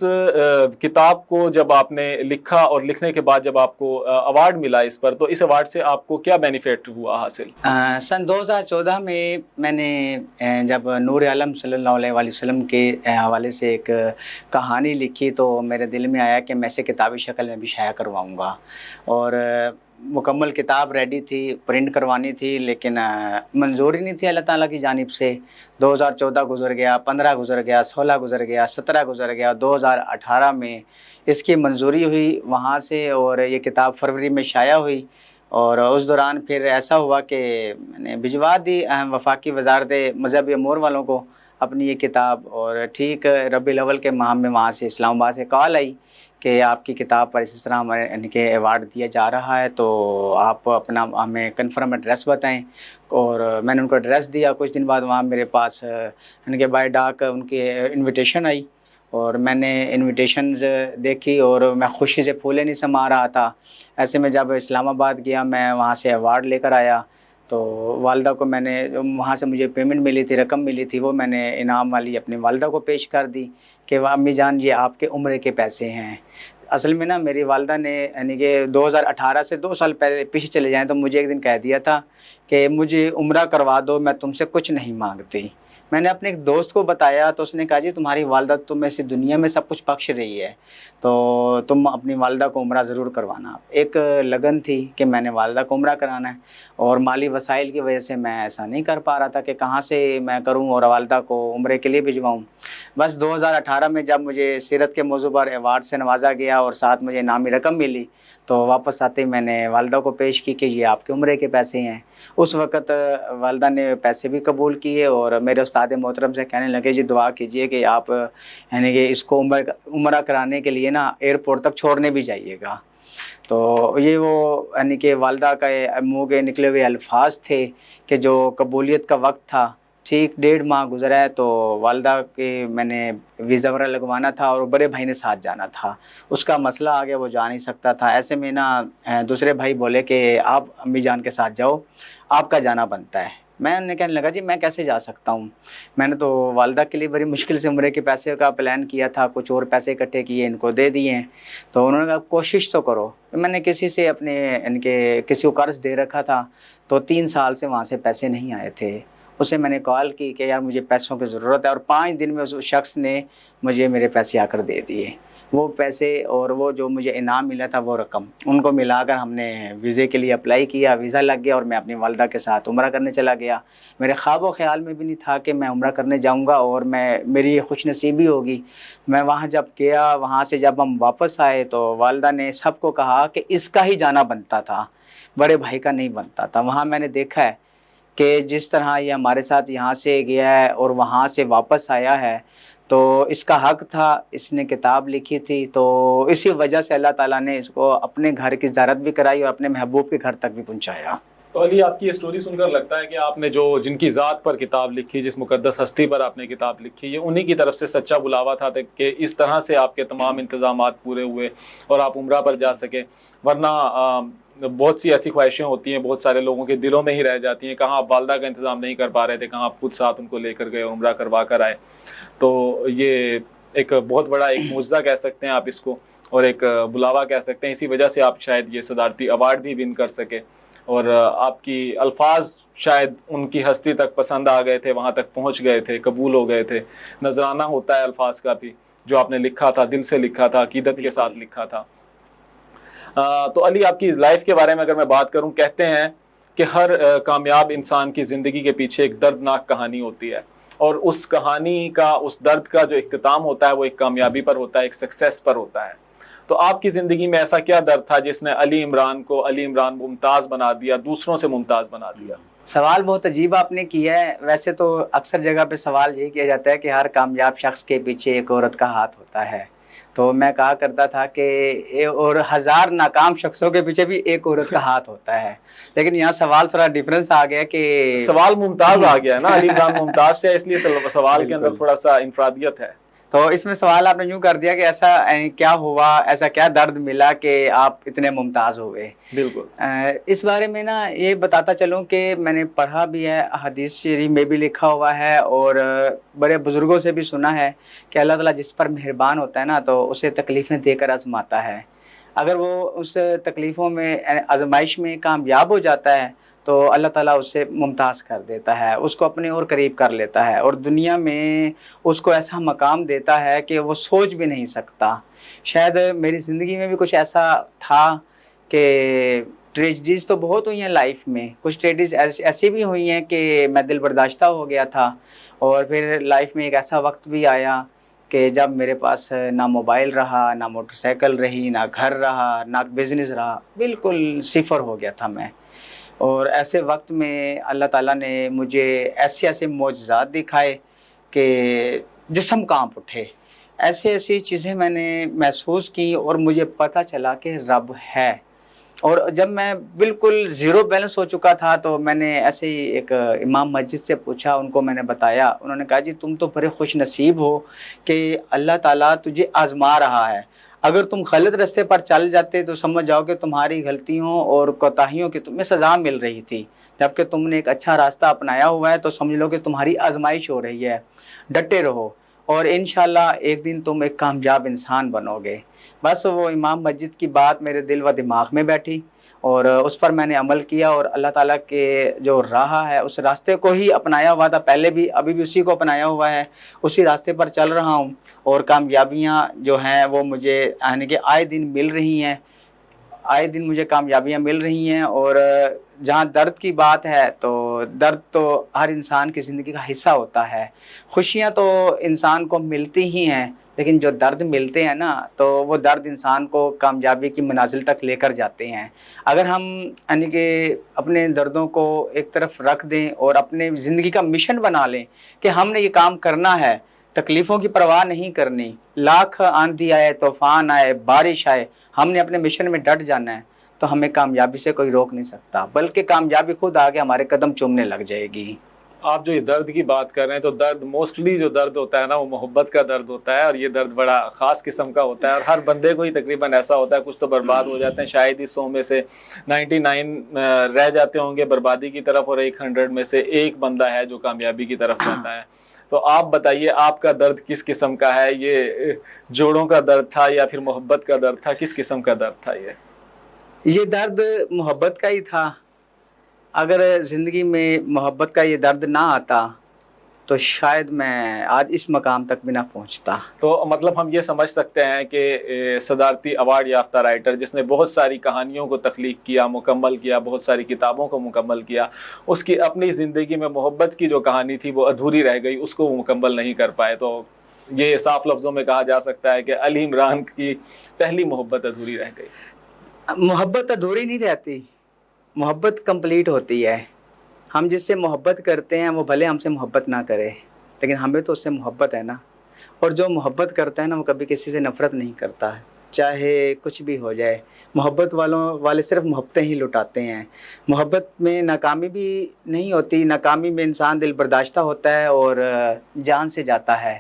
کتاب کو جب آپ نے لکھا اور لکھنے کے بعد جب آپ کو ایوارڈ ملا اس پر، تو اس ایوارڈ سے آپ کو کیا بینیفٹ ہوا حاصل؟ سن 2014 میں میں نے جب نور عالم صلی اللہ علیہ وآلہ وسلم کے حوالے سے ایک کہانی لکھی تو میرے دل میں آیا کہ میں اسے کتابی شکل میں بھی شائع کرواؤں گا. اور مکمل کتاب ریڈی تھی، پرنٹ کروانی تھی، لیکن منظوری نہیں تھی اللہ تعالیٰ کی جانب سے. 2014 گزر گیا، 15 گزر گیا، 16 گزر گیا، 17 گزر گیا، 2018 میں اس کی منظوری ہوئی وہاں سے اور یہ کتاب فروری میں شائع ہوئی. اور اس دوران پھر ایسا ہوا کہ میں نے بھجوا دی وفاقی وزارت مذہب امور والوں کو اپنی یہ کتاب. اور ٹھیک ربیع الاول کے ماہ میں وہاں سے اسلام آباد سے کال آئی کہ آپ کی کتاب پر اس طرح ان کے ایوارڈ دیا جا رہا ہے، تو آپ اپنا ہمیں کنفرم ایڈریس بتائیں. اور میں نے ان کو ایڈریس دیا. کچھ دن بعد وہاں میرے پاس ان کے بائی ڈاک ان کی انویٹیشن آئی اور میں نے انویٹیشنز دیکھی اور میں خوشی سے پھولے نہیں سما رہا تھا. ایسے میں جب اسلام آباد گیا میں وہاں سے ایوارڈ لے کر آیا تو والدہ کو میں نے وہاں سے مجھے پیمنٹ ملی تھی، رقم ملی تھی، وہ میں نے انعام والی اپنی والدہ کو پیش کر دی کہ امی جان یہ آپ کے عمرے کے پیسے ہیں. اصل میں نا میری والدہ نے یعنی کہ 2018 سے 2 سال پہلے پیچھے چلے جائیں تو مجھے ایک دن کہہ دیا تھا کہ مجھے عمرہ کروا دو، میں تم سے کچھ نہیں مانگتی. میں نے اپنے ایک دوست کو بتایا تو اس نے کہا جی تمہاری والدہ تمہیں سے دنیا میں سب کچھ بخش رہی ہے تو تم اپنی والدہ کو عمرہ ضرور کروانا. ایک لگن تھی کہ میں نے والدہ کو عمرہ کرانا ہے اور مالی وسائل کی وجہ سے میں ایسا نہیں کر پا رہا تھا کہ کہاں سے میں کروں اور والدہ کو عمرے کے لیے بھجواؤں. بس 2018 میں جب مجھے سیرت کے موضوع پر ایوارڈ سے نوازا گیا اور ساتھ مجھے انعامی رقم ملی تو واپس آتے ہی میں نے والدہ کو پیش کی کہ یہ آپ کے عمرے کے پیسے ہیں. اس وقت والدہ نے پیسے بھی قبول کیے اور میرے استاد محترم سے کہنے لگے جی دعا کیجئے کہ آپ یعنی کہ اس کو عمرہ کرانے کے لیے نا ایئرپورٹ تک چھوڑنے بھی جائیے گا. تو یہ وہ یعنی کہ والدہ کا منہ کے نکلے ہوئے الفاظ تھے کہ جو قبولیت کا وقت تھا. ٹھیک 1.5 ماہ گزرا ہے تو والدہ کے میں نے ویزا وغیرہ لگوانا تھا اور بڑے بھائی نے ساتھ جانا تھا. اس کا مسئلہ آ گیا، وہ جا نہیں سکتا تھا. ایسے میں نا دوسرے بھائی بولے کہ آپ امی جان کے ساتھ جاؤ، آپ کا جانا بنتا ہے. میں نے کہنے لگا جی میں کیسے جا سکتا ہوں. میں نے تو والدہ کے لیے بڑی مشکل سے عمرے کے پیسے کا پلان کیا تھا، کچھ اور پیسے اکٹھے کیے ان کو دے دیے ہیں. تو انہوں نے کہا کوشش تو کرو. میں نے کسی سے اپنے ان کے کسی کو قرض دے رکھا تھا تو 3 سال سے وہاں سے پیسے نہیں آئے تھے. اسے میں نے کال کی کہ یار مجھے پیسوں کی ضرورت ہے اور 5 دن میں اس شخص نے مجھے میرے پیسے آ کر دے دیے. وہ پیسے اور وہ جو مجھے انعام ملا تھا وہ رقم ان کو ملا کر ہم نے ویزے کے لیے اپلائی کیا، ویزا لگ گیا اور میں اپنی والدہ کے ساتھ عمرہ کرنے چلا گیا. میرے خواب و خیال میں بھی نہیں تھا کہ میں عمرہ کرنے جاؤں گا اور میری خوش نصیبی ہوگی. میں وہاں جب گیا، وہاں سے جب ہم واپس آئے تو والدہ نے سب کو کہا کہ اس کا ہی جانا بنتا تھا، بڑے بھائی کا نہیں بنتا تھا. وہاں میں نے دیکھا ہے کہ جس طرح یہ ہمارے ساتھ یہاں سے گیا ہے اور وہاں سے واپس آیا ہے تو اس کا حق تھا. اس نے کتاب لکھی تھی تو اسی وجہ سے اللہ تعالیٰ نے اس کو اپنے گھر کی زیارت بھی کرائی اور اپنے محبوب کے گھر تک بھی پہنچایا. تو علی آپ کی یہ سٹوری سن کر لگتا ہے کہ آپ نے جن کی ذات پر کتاب لکھی، جس مقدس ہستی پر آپ نے کتاب لکھی، یہ انہی کی طرف سے سچا بلاوا تھا کہ اس طرح سے آپ کے تمام انتظامات پورے ہوئے اور آپ عمرہ پر جا سکے. ورنہ بہت سی ایسی خواہشیں ہوتی ہیں بہت سارے لوگوں کے دلوں میں ہی رہ جاتی ہیں. کہاں آپ والدہ کا انتظام نہیں کر پا رہے تھے، کہاں آپ خود ساتھ ان کو لے کر گئے اور عمرہ کروا کر آئے. تو یہ ایک بہت بڑا ایک معجزہ کہہ سکتے ہیں آپ اس کو اور ایک بلاوا کہہ سکتے ہیں. اسی وجہ سے آپ شاید یہ صدارتی ایوارڈ بھی ون کر سکے اور آپ کی الفاظ شاید ان کی ہستی تک پسند آ گئے تھے، وہاں تک پہنچ گئے تھے، قبول ہو گئے تھے. نذرانہ ہوتا ہے الفاظ کا بھی جو آپ نے لکھا تھا، دل سے لکھا تھا، عقیدت کے ساتھ لکھا تھا. تو علی آپ کی لائف کے بارے میں اگر میں بات کروں، کہتے ہیں کہ ہر کامیاب انسان کی زندگی کے پیچھے ایک دردناک کہانی ہوتی ہے اور اس کہانی کا، اس درد کا جو اختتام ہوتا ہے وہ ایک کامیابی پر ہوتا ہے، ایک سکسیس پر ہوتا ہے. تو آپ کی زندگی میں ایسا کیا درد تھا جس نے علی عمران کو علی عمران ممتاز بنا دیا، دوسروں سے ممتاز بنا دیا؟ سوال بہت عجیب آپ نے کیا ہے. ویسے تو اکثر جگہ پہ سوال یہی کیا جاتا ہے کہ ہر کامیاب شخص کے پیچھے ایک عورت کا ہاتھ ہوتا ہے تو میں کہا کرتا تھا کہ اور 1000 ناکام شخصوں کے پیچھے بھی ایک عورت کا ہاتھ ہوتا ہے، لیکن یہاں سوال تھوڑا ڈفرینس آ گیا کہ سوال ممتاز آ گیا ہے نا، علی عمران ممتاز تھے، اس لیے سوال کے اندر بالکل۔ تھوڑا سا انفرادیت ہے۔ تو اس میں سوال آپ نے یوں کر دیا کہ ایسا کیا ہوا، ایسا کیا درد ملا کہ آپ اتنے ممتاز ہوئے۔ بالکل اس بارے میں نا یہ بتاتا چلوں کہ میں نے پڑھا بھی ہے، حدیث شریف میں بھی لکھا ہوا ہے اور بڑے بزرگوں سے بھی سنا ہے کہ اللہ تعالیٰ جس پر مہربان ہوتا ہے نا تو اسے تکلیفیں دے کر آزماتا ہے۔ اگر وہ اس تکلیفوں میں آزمائش میں کامیاب ہو جاتا ہے تو اللہ تعالیٰ اسے ممتاز کر دیتا ہے، اس کو اپنے اور قریب کر لیتا ہے اور دنیا میں اس کو ایسا مقام دیتا ہے کہ وہ سوچ بھی نہیں سکتا۔ شاید میری زندگی میں بھی کچھ ایسا تھا کہ ٹریجڈیز تو بہت ہوئی ہیں لائف میں، کچھ ٹریجڈیز ایسی بھی ہوئی ہیں کہ میں دل برداشتہ ہو گیا تھا، اور پھر لائف میں ایک ایسا وقت بھی آیا کہ جب میرے پاس نہ موبائل رہا، نہ موٹر سائیکل رہی، نہ گھر رہا، نہ بزنس رہا، بالکل صفر ہو گیا تھا میں۔ اور ایسے وقت میں اللہ تعالیٰ نے مجھے ایسے معجزات دکھائے کہ جسم کانپ اٹھے، ایسی چیزیں میں نے محسوس کی اور مجھے پتہ چلا کہ رب ہے۔ اور جب میں بالکل زیرو بیلنس ہو چکا تھا تو میں نے ایسے ہی ایک امام مسجد سے پوچھا، ان کو میں نے بتایا، انہوں نے کہا جی تم تو بڑے خوش نصیب ہو کہ اللہ تعالیٰ تجھے آزما رہا ہے، اگر تم غلط راستے پر چل جاتے تو سمجھ جاؤ کہ تمہاری غلطیوں اور کوتاہیوں کی تمہیں سزا مل رہی تھی، جبکہ تم نے ایک اچھا راستہ اپنایا ہوا ہے تو سمجھ لو کہ تمہاری آزمائش ہو رہی ہے، ڈٹے رہو اور انشاءاللہ ایک دن تم ایک کامیاب انسان بنو گے۔ بس وہ امام مسجد کی بات میرے دل و دماغ میں بیٹھی اور اس پر میں نے عمل کیا اور اللہ تعالیٰ کے جو راہ ہے اس راستے کو ہی اپنایا ہوا تھا پہلے بھی، ابھی بھی اسی کو اپنایا ہوا ہے، اسی راستے پر چل رہا ہوں اور کامیابیاں جو ہیں وہ مجھے یعنی کہ آئے دن مل رہی ہیں، آئے دن مجھے کامیابیاں مل رہی ہیں۔ اور جہاں درد کی بات ہے تو درد تو ہر انسان کی زندگی کا حصہ ہوتا ہے، خوشیاں تو انسان کو ملتی ہی ہیں لیکن جو درد ملتے ہیں نا تو وہ درد انسان کو کامیابی کی منازل تک لے کر جاتے ہیں۔ اگر ہم یعنی کہ اپنے دردوں کو ایک طرف رکھ دیں اور اپنے زندگی کا مشن بنا لیں کہ ہم نے یہ کام کرنا ہے، تکلیفوں کی پرواہ نہیں کرنی، لاکھ آندھی آئے، طوفان آئے، بارش آئے، ہم نے اپنے مشن میں ڈٹ جانا ہے تو ہمیں کامیابی سے کوئی روک نہیں سکتا، بلکہ کامیابی خود آگے ہمارے قدم چومنے لگ جائے گی۔ آپ جو یہ درد کی بات کر رہے ہیں تو درد موسٹلی جو درد ہوتا ہے نا وہ محبت کا درد ہوتا ہے، اور یہ درد بڑا خاص قسم کا ہوتا ہے اور ہر بندے کو ہی تقریباً ایسا ہوتا ہے، کچھ تو برباد ہو جاتے ہیں، شاید ہی 100 میں سے 99 رہ جاتے ہوں گے بربادی کی طرف اور 100 میں سے ایک بندہ ہے جو کامیابی کی طرف جاتا ہے۔ تو آپ بتائیے آپ کا درد کس قسم کا ہے؟ یہ جوڑوں کا درد تھا یا پھر محبت کا درد تھا؟ کس قسم کا درد تھا یہ درد محبت کا ہی تھا۔ اگر زندگی میں محبت کا یہ درد نہ آتا تو شاید میں آج اس مقام تک بھی نہ پہنچتا۔ تو مطلب ہم یہ سمجھ سکتے ہیں کہ صدارتی ایوارڈ یافتہ رائٹر جس نے بہت ساری کہانیوں کو تخلیق کیا، مکمل کیا، بہت ساری کتابوں کو مکمل کیا، اس کی اپنی زندگی میں محبت کی جو کہانی تھی وہ ادھوری رہ گئی، اس کو وہ مکمل نہیں کر پائے۔ تو یہ صاف لفظوں میں کہا جا سکتا ہے کہ علی عمران کی پہلی محبت ادھوری رہ گئی۔ محبت ادھوری نہیں رہتی، محبت کمپلیٹ ہوتی ہے۔ ہم جس سے محبت کرتے ہیں وہ بھلے ہم سے محبت نہ کرے لیکن ہمیں تو اس سے محبت ہے نا، اور جو محبت کرتا ہے نا وہ کبھی کسی سے نفرت نہیں کرتا ہے، چاہے کچھ بھی ہو جائے۔ محبت والے صرف محبتیں ہی لٹاتے ہیں، محبت میں ناکامی بھی نہیں ہوتی، ناکامی میں انسان دل برداشتہ ہوتا ہے اور جان سے جاتا ہے۔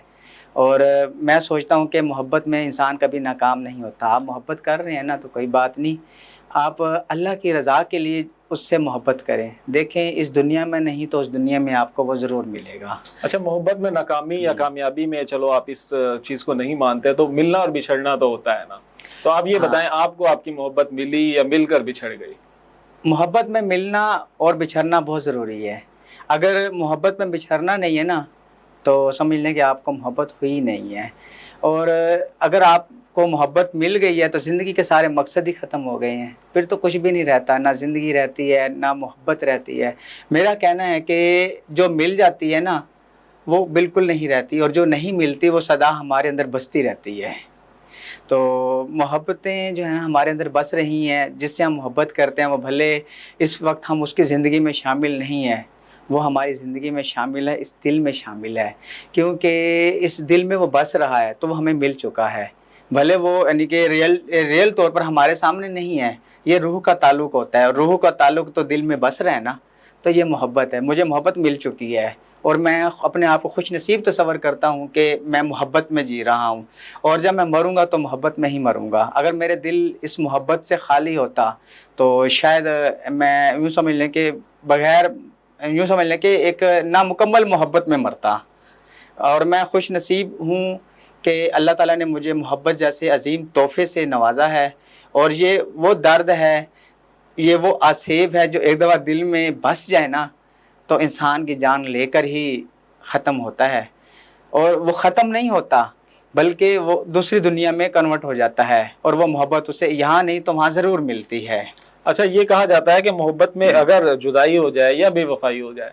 اور میں سوچتا ہوں کہ محبت میں انسان کبھی ناکام نہیں ہوتا۔ آپ محبت کر رہے ہیں نا تو کوئی بات نہیں، آپ اللہ کی رضا کے لیے اس سے محبت کریں، دیکھیں اس دنیا میں نہیں تو اس دنیا میں آپ کو وہ ضرور ملے گا۔ اچھا، محبت میں ناکامی یا کامیابی میں چلو آپ اس چیز کو نہیں مانتے تو ملنا اور بچھڑنا تو ہوتا ہے نا، تو آپ یہ بتائیں آپ کو آپ کی محبت ملی یا مل کر بچھڑ گئی؟ محبت میں ملنا اور بچھڑنا بہت ضروری ہے۔ اگر محبت میں بچھڑنا نہیں ہے نا تو سمجھ لیں کہ آپ کو محبت ہوئی نہیں ہے، اور اگر آپ کو محبت مل گئی ہے تو زندگی کے سارے مقصد ہی ختم ہو گئے ہیں، پھر تو کچھ بھی نہیں رہتا، نہ زندگی رہتی ہے نہ محبت رہتی ہے۔ میرا کہنا ہے کہ جو مل جاتی ہے نا وہ بالکل نہیں رہتی، اور جو نہیں ملتی وہ سدا ہمارے اندر بستی رہتی ہے۔ تو محبتیں جو ہیں ہمارے اندر بس رہی ہیں، جس سے ہم محبت کرتے ہیں وہ بھلے اس وقت ہم اس کی زندگی میں شامل نہیں ہیں، وہ ہماری زندگی میں شامل ہے، اس دل میں شامل ہے، کیونکہ اس دل میں وہ بس رہا ہے تو وہ ہمیں مل چکا ہے۔ भले वो यानी कि रियल तौर पर हमारे सामने नहीं है, ये रूह का ताल्लुक़ होता है, और रूह का ताल्लुक़ तो दिल में बस रहा है ना, तो ये मोहब्बत है। मुझे मोहब्बत मिल चुकी है और मैं अपने आप को खुश नसीब तस्वर करता हूँ कि मैं मोहब्बत में जी रहा हूँ, और जब मैं मरूँगा तो मोहब्बत में ही मरूँगा। अगर मेरे दिल इस मोहब्बत से खाली होता तो शायद मैं यूँ समझ लें कि यूँ समझ लें कि एक नामुकम्मल मोहब्बत में मरता। और मैं खुश नसीब हूँ कि अल्लाह ताला ने मुझे मोहब्बत जैसे अजीम तोहफ़े से नवाजा है, और ये वो दर्द है, ये वो आसेब है जो एक दफ़ा दिल में बस जाए ना तो इंसान की जान लेकर ही ख़त्म होता है, और वो ख़त्म नहीं होता बल्कि वो दूसरी दुनिया में कन्वर्ट हो जाता है, और वो मोहब्बत उसे यहाँ नहीं तो वहाँ ज़रूर मिलती है। अच्छा, ये कहा जाता है कि मोहब्बत में अगर जुदाई हो जाए या बेवफाई हो जाए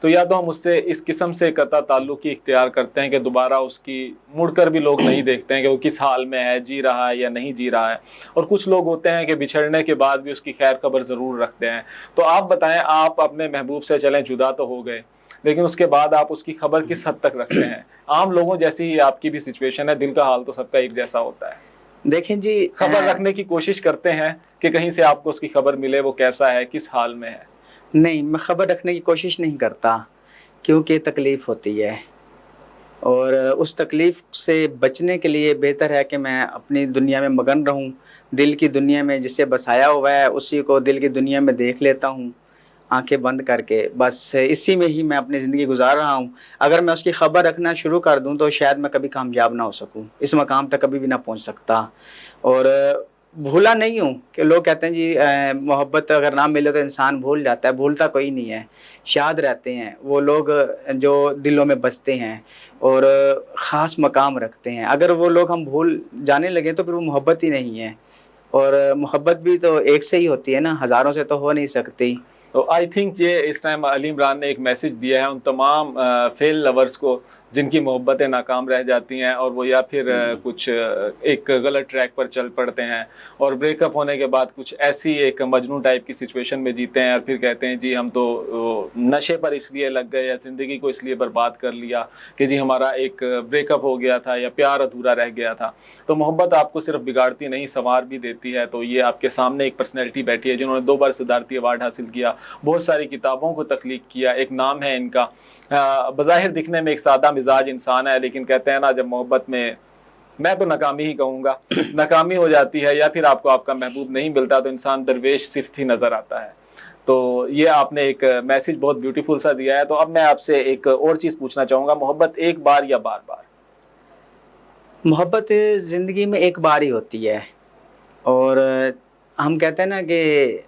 तो या तो हम उससे इस किस्म से कता ताल्लुक़ ही इख्तियार करते हैं कि दोबारा उसकी मुड़कर भी लोग नहीं देखते हैं कि वो किस हाल में है, जी रहा है या नहीं जी रहा है, और कुछ लोग होते हैं कि बिछड़ने के बाद भी उसकी खैर खबर ज़रूर रखते हैं। तो आप बताएं, आप अपने महबूब से चलें जुदा तो हो गए, लेकिन उसके बाद आप उसकी खबर किस हद तक रखते हैं? आम लोगों जैसी ही आपकी भी सिचुएशन है, दिल का हाल तो सबका एक जैसा होता है। देखें जी, खबर रखने की कोशिश करते हैं कि कहीं से आपको उसकी खबर मिले, वो कैसा है, किस हाल में है? नहीं, मैं ख़बर रखने की कोशिश नहीं करता, क्योंकि तकलीफ़ होती है, और उस तकलीफ़ से बचने के लिए बेहतर है कि मैं अपनी दुनिया में मगन रहूं, दिल की दुनिया में जिसे बसाया हुआ है उसी को दिल की दुनिया में देख लेता हूं, आंखें बंद करके, बस इसी में ही मैं अपनी ज़िंदगी गुजार रहा हूं। अगर मैं उसकी ख़बर रखना शुरू कर दूं तो शायद मैं कभी कामयाब ना हो सकूं, इस मकाम तक कभी भी ना पहुंच सकता। और भूला नहीं हूँ कि लोग कहते हैं जी मोहब्बत अगर ना मिले तो इंसान भूल जाता है, भूलता कोई नहीं है, याद रहते हैं वो लोग जो दिलों में बसते हैं और ख़ास मकाम रखते हैं। अगर वो लोग हम भूल जाने लगे तो फिर वो मोहब्बत ही नहीं है, और मोहब्बत भी तो एक से ही होती है ना, हज़ारों से तो हो नहीं सकती। तो आई थिंक ये इस टाइम अली इमरान ने एक मैसेज दिया है उन तमाम फेल लवर्स को जिनकी मोहब्बतें नाकाम रह जाती हैं, और वो या फिर कुछ एक गलत ट्रैक पर चल पड़ते हैं और ब्रेकअप होने के बाद कुछ ऐसी एक मजनू टाइप की सिचुएशन में जीते हैं, और फिर कहते हैं जी हम तो नशे पर इसलिए लग गए या ज़िंदगी को इसलिए बर्बाद कर लिया कि जी हमारा एक ब्रेकअप हो गया था या प्यार अधूरा रह गया था। तो मोहब्बत आपको सिर्फ बिगाड़ती नहीं, संवार भी देती है। तो ये आपके सामने एक पर्सनैलिटी बैठी है जिन्होंने 2 बार सिद्धार्थी अवार्ड हासिल किया, बहुत सारी किताबों को तख्लीक किया, एक नाम है इनका। बज़ाहिर दिखने में एक सादा मिजाज इंसान है, लेकिन कहते हैं ना जब मोहब्बत में, मैं तो नाकामी ही कहूँगा, नाकामी हो जाती है या फिर आपको आपका महबूब नहीं मिलता तो इंसान दरवेश सिफ्त ही नज़र आता है। तो ये आपने एक मैसेज बहुत ब्यूटीफुल सा दिया है। तो अब मैं आपसे एक और चीज़ पूछना चाहूँगा, मोहब्बत एक बार या बार बार? मोहब्बत ज़िंदगी में एक बार ही होती है, और हम कहते हैं ना कि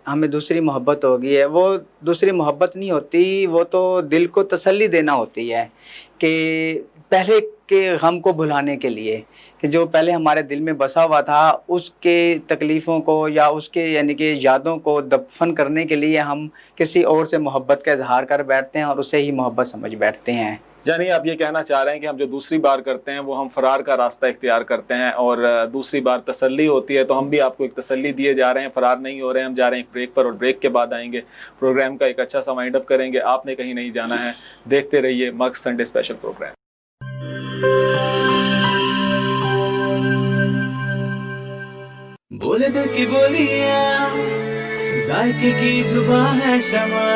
हमें दूसरी मोहब्बत होगी है, वो दूसरी मोहब्बत नहीं होती, वो तो दिल को तसल्ली देना होती है कि पहले के गम को भुलाने के लिए, कि जो पहले हमारे दिल में बसा हुआ था उसके तकलीफ़ों को या उसके यानी कि यादों को दफन करने के लिए हम किसी और से मोहब्बत का इजहार कर बैठते हैं और उसे ही मोहब्बत समझ बैठते हैं। यानी आप ये कहना चाह रहे हैं कि हम जो दूसरी बार करते हैं वो हम फरार का रास्ता इख्तियार करते हैं, और दूसरी बार तसल्ली होती है। तो हम भी आपको एक तसल्ली दिए जा रहे हैं, फरार नहीं हो रहे हैं, हम जा रहे हैं एक ब्रेक पर, और ब्रेक के बाद आएंगे, प्रोग्राम का एक अच्छा सा वाइंड अप करेंगे। आपने कहीं नहीं जाना है, देखते रहिए मक्स संडे स्पेशल प्रोग्राम। बोले दिल की बोलियां, जायके की जुबान है शमा,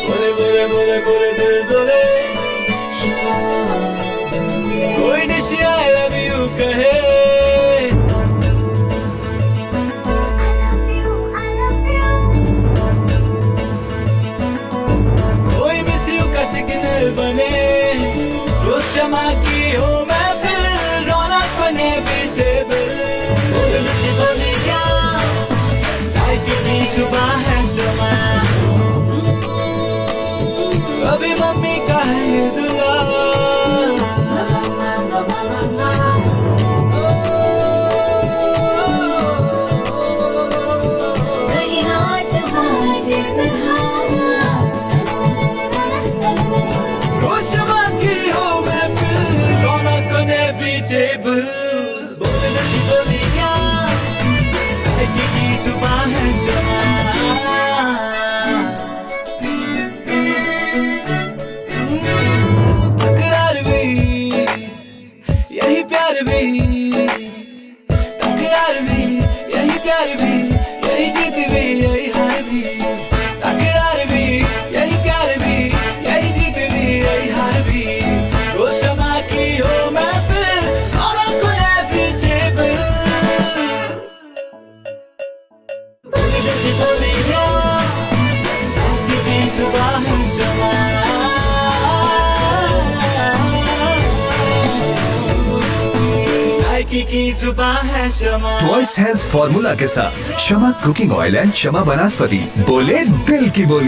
बोले बोले बोले बोले दिल बोले, कोई निशी आई लव यू कहे, कोई मिस यू का सिग्नल बने, रोज शमा की हो मैं फिर रौनक बने पीछे बिल, बोले दिल की बोलियां, जायके की जुबान है शमा, अभी मम्मी का है दुआ, रोज शमा की हो मैं फिर रौनक बने पीछे बिल, बोले दिल की बोलियां, जायके की जुबान है शमा। प्यार भी, तकरार भी, यही प्यार भी, यही जीत भी, यही हार भी, तकरार भी, यही प्यार भी, यही जीत भी, यही हार भी, रोज शमा की हो महफिल और खुले पीछे बिल, बोली दिल की बोलियां, साथी की जुबान है शमा, साइकी की जुबान है शमा। वॉइस हेल्थ फॉर्मूला के साथ शमा कुकिंग ऑयल एंड शमा वनस्पति, बोले दिल की बोली।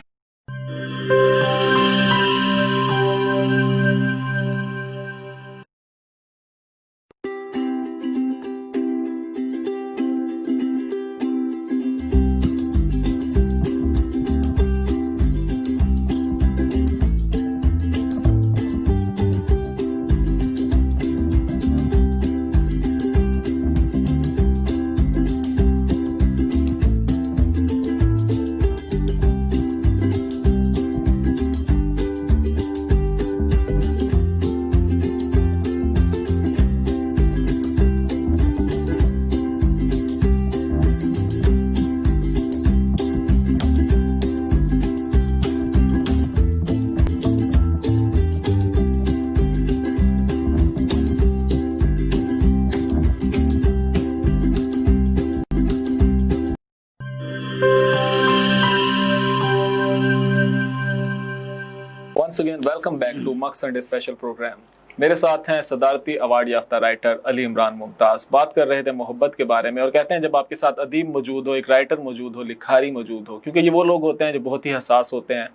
Once again, welcome back to Mux Sunday Special Program. मेरे साथ हैं सदारती अवार्ड याफ्ता राइटर अली इमरान मुमताज़। बात कर रहे थे मोहब्बत के बारे में और कहते हैं जब आपके साथ अदीब मौजूद हो, एक राइटर मौजूद हो, लिखारी मौजूद हो, क्योंकि ये वो लोग होते हैं जो बहुत ही हसास होते हैं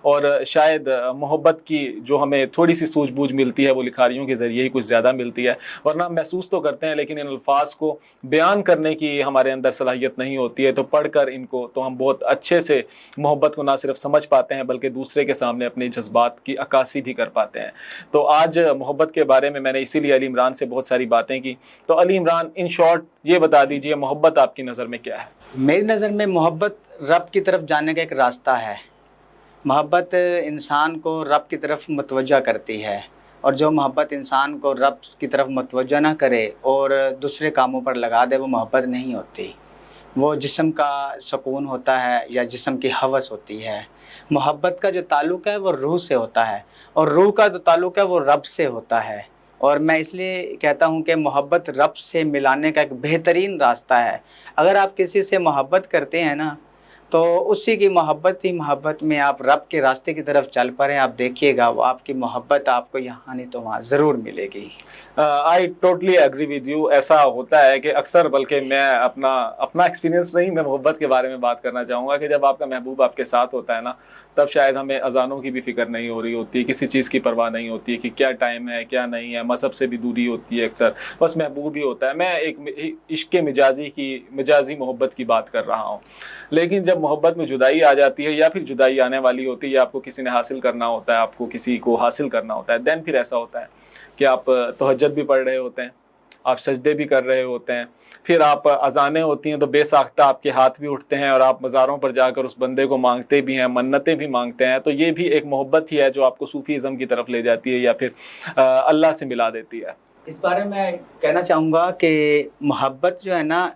और शायद मोहब्बत की जो हमें थोड़ी सी सूझबूझ मिलती है वो लिखारियों के ज़रिए ही कुछ ज़्यादा मिलती है, वरना महसूस तो करते हैं लेकिन इन अल्फाज को बयान करने की हमारे अंदर सलाहियत नहीं होती है। तो पढ़कर इनको तो हम बहुत अच्छे से मोहब्बत को ना सिर्फ समझ पाते हैं बल्कि दूसरे के सामने अपने जज्बात की अक्कासी भी कर पाते हैं। तो आज मोहब्बत के बारे में मैंने इसीलिए अली इमरान से बहुत सारी बातें की। तो अली इमरान, इन शॉर्ट ये बता दीजिए मोहब्बत आपकी नज़र में क्या है? मेरी नज़र में मोहब्बत रब की तरफ जाने का एक रास्ता है। मोहब्बत इंसान को रब की तरफ मतवज्जा करती है और जो मोहब्बत इंसान को रब की तरफ मतवज्जा ना करे और दूसरे कामों पर लगा दे वो मोहब्बत नहीं होती। वो जिस्म का सुकून होता है या जिस्म की हवस होती है। मोहब्बत का जो ताल्लुक़ है वो रूह से होता है और रूह का जो ताल्लुक़ है वो रब से होता है। और मैं इसलिए कहता हूँ कि मोहब्बत रब से मिलाने का एक बेहतरीन रास्ता है। अगर आप किसी से मोहब्बत करते हैं ना तो उसी की मोहब्बत ही मोहब्बत में आप रब के रास्ते की तरफ चल पड़े, आप देखिएगा वो आपकी मोहब्बत आपको यहाँ नहीं तो वहाँ ज़रूर मिलेगी। I totally agree with you. ऐसा होता है कि अक्सर, बल्कि मैं अपना एक्सपीरियंस नहीं, मैं मोहब्बत के बारे में बात करना चाहूँगा कि जब आपका महबूब आपके साथ होता है ना तब शायद हमें अजानों की भी फिक्र नहीं हो रही होती है, किसी चीज़ की परवाह नहीं होती है कि क्या टाइम है क्या नहीं है, मज़हब से भी दूरी होती है अक्सर, बस महबूब ही होता है। मैं एक इश्क मिजाजी मोहब्बत की बात कर रहा हूँ। लेकिन जब मोहब्बत में जुदाई आ जाती है या फिर जुदाई आने वाली होती है या आपको किसी ने हासिल करना होता है, आपको किसी को हासिल करना होता है, देन फिर ऐसा होता है कि आप तहज्जुद भी पढ़ रहे होते हैं, आप सजदे भी कर रहे होते हैं, फिर आप अजानें होती हैं तो बेसाख्ता आपके हाथ भी उठते हैं और आप मज़ारों पर जाकर उस बंदे को मांगते भी हैं, मन्नतें भी मांगते हैं। तो ये भी एक मोहब्बत ही है जो आपको सूफीज़म की तरफ ले जाती है या फिर अल्लाह से मिला देती है। इस बारे में कहना चाहूँगा कि मोहब्बत जो है ना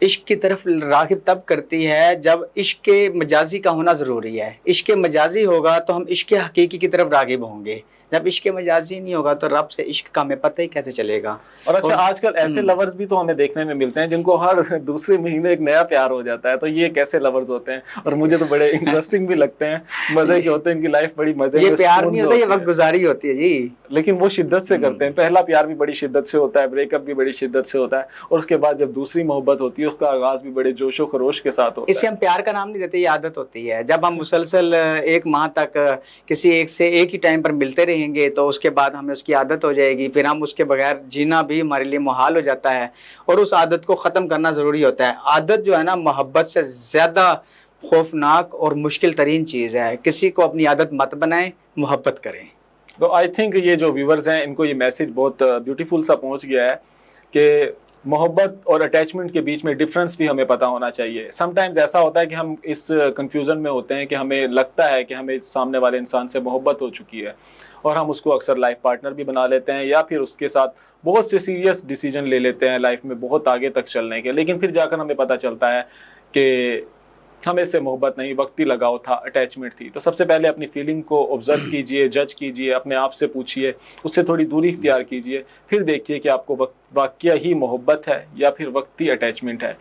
इश्क की तरफ राग़िब तब करती है जब इश्क मजाजी का होना ज़रूरी है। इश्क मजाजी होगा तो हम इश्क हकीकी की तरफ राग़िब होंगे, जब इश्क मजाजी नहीं होगा तो रब से इश्क का हमें पता ही कैसे चलेगा। और अच्छा, आजकल ऐसे लवर्स भी तो हमें देखने में मिलते हैं जिनको हर दूसरे महीने एक नया प्यार हो जाता है। तो ये कैसे लवर्स होते हैं? और मुझे तो बड़े इंटरेस्टिंग भी लगते हैं, मजे के होते हैं, इनकी लाइफ बड़ी मजे ये प्यार नहीं होता, ये वक्त गुजारी होती है जी। लेकिन वो शिद्दत से करते हैं। पहला प्यार भी बड़ी शिद्दत से होता है, ब्रेकअप भी बड़ी शिद्दत से होता है और उसके बाद जब दूसरी मोहब्बत होती है उसका आगाज भी बड़े जोशो खरोश के साथ होता है। इसे हम प्यार का नाम नहीं देते, ये आदत होती है। जब हम मुसलसल एक माह तक किसी एक से एक ही टाइम पर मिलते रहेंगे तो उसके बाद हमें उसकी आदत हो जाएगी, फिर हम उसके बगैर जीना भी हमारे लिए मुहाल हो जाता है और उस आदत को ख़त्म करना ज़रूरी होता है। आदत जो है ना मोहब्बत से ज़्यादा खौफनाक और मुश्किल तरीन चीज़ है। किसी को अपनी आदत मत बनाएं, मोहब्बत करें। तो आई थिंक ये जो व्यूवर्स हैं इनको ये मैसेज बहुत ब्यूटीफुल सा पहुंच गया है कि मोहब्बत और अटैचमेंट के बीच में डिफरेंस भी हमें पता होना चाहिए। समटाइम्स ऐसा होता है कि हम इस कंफ्यूजन में होते हैं कि हमें लगता है कि हमें सामने वाले इंसान से मोहब्बत हो चुकी है اور ہم اس کو اکثر لائف پارٹنر بھی بنا لیتے ہیں یا پھر اس کے ساتھ بہت سے سیریس ڈیسیجن لے لیتے ہیں لائف میں بہت آگے تک چلنے کے، لیکن پھر جا کر ہمیں پتہ چلتا ہے کہ ہمیں اس سے محبت نہیں، وقتی لگاؤ تھا، اٹیچمنٹ تھی۔ تو سب سے پہلے اپنی فیلنگ کو آبزرو کیجئے، جج کیجئے، اپنے آپ سے پوچھئے، اس سے تھوڑی دوری اختیار کیجئے، پھر دیکھیے کہ آپ کو واقعہ ہی محبت ہے یا پھر وقتی اٹیچمنٹ ہے۔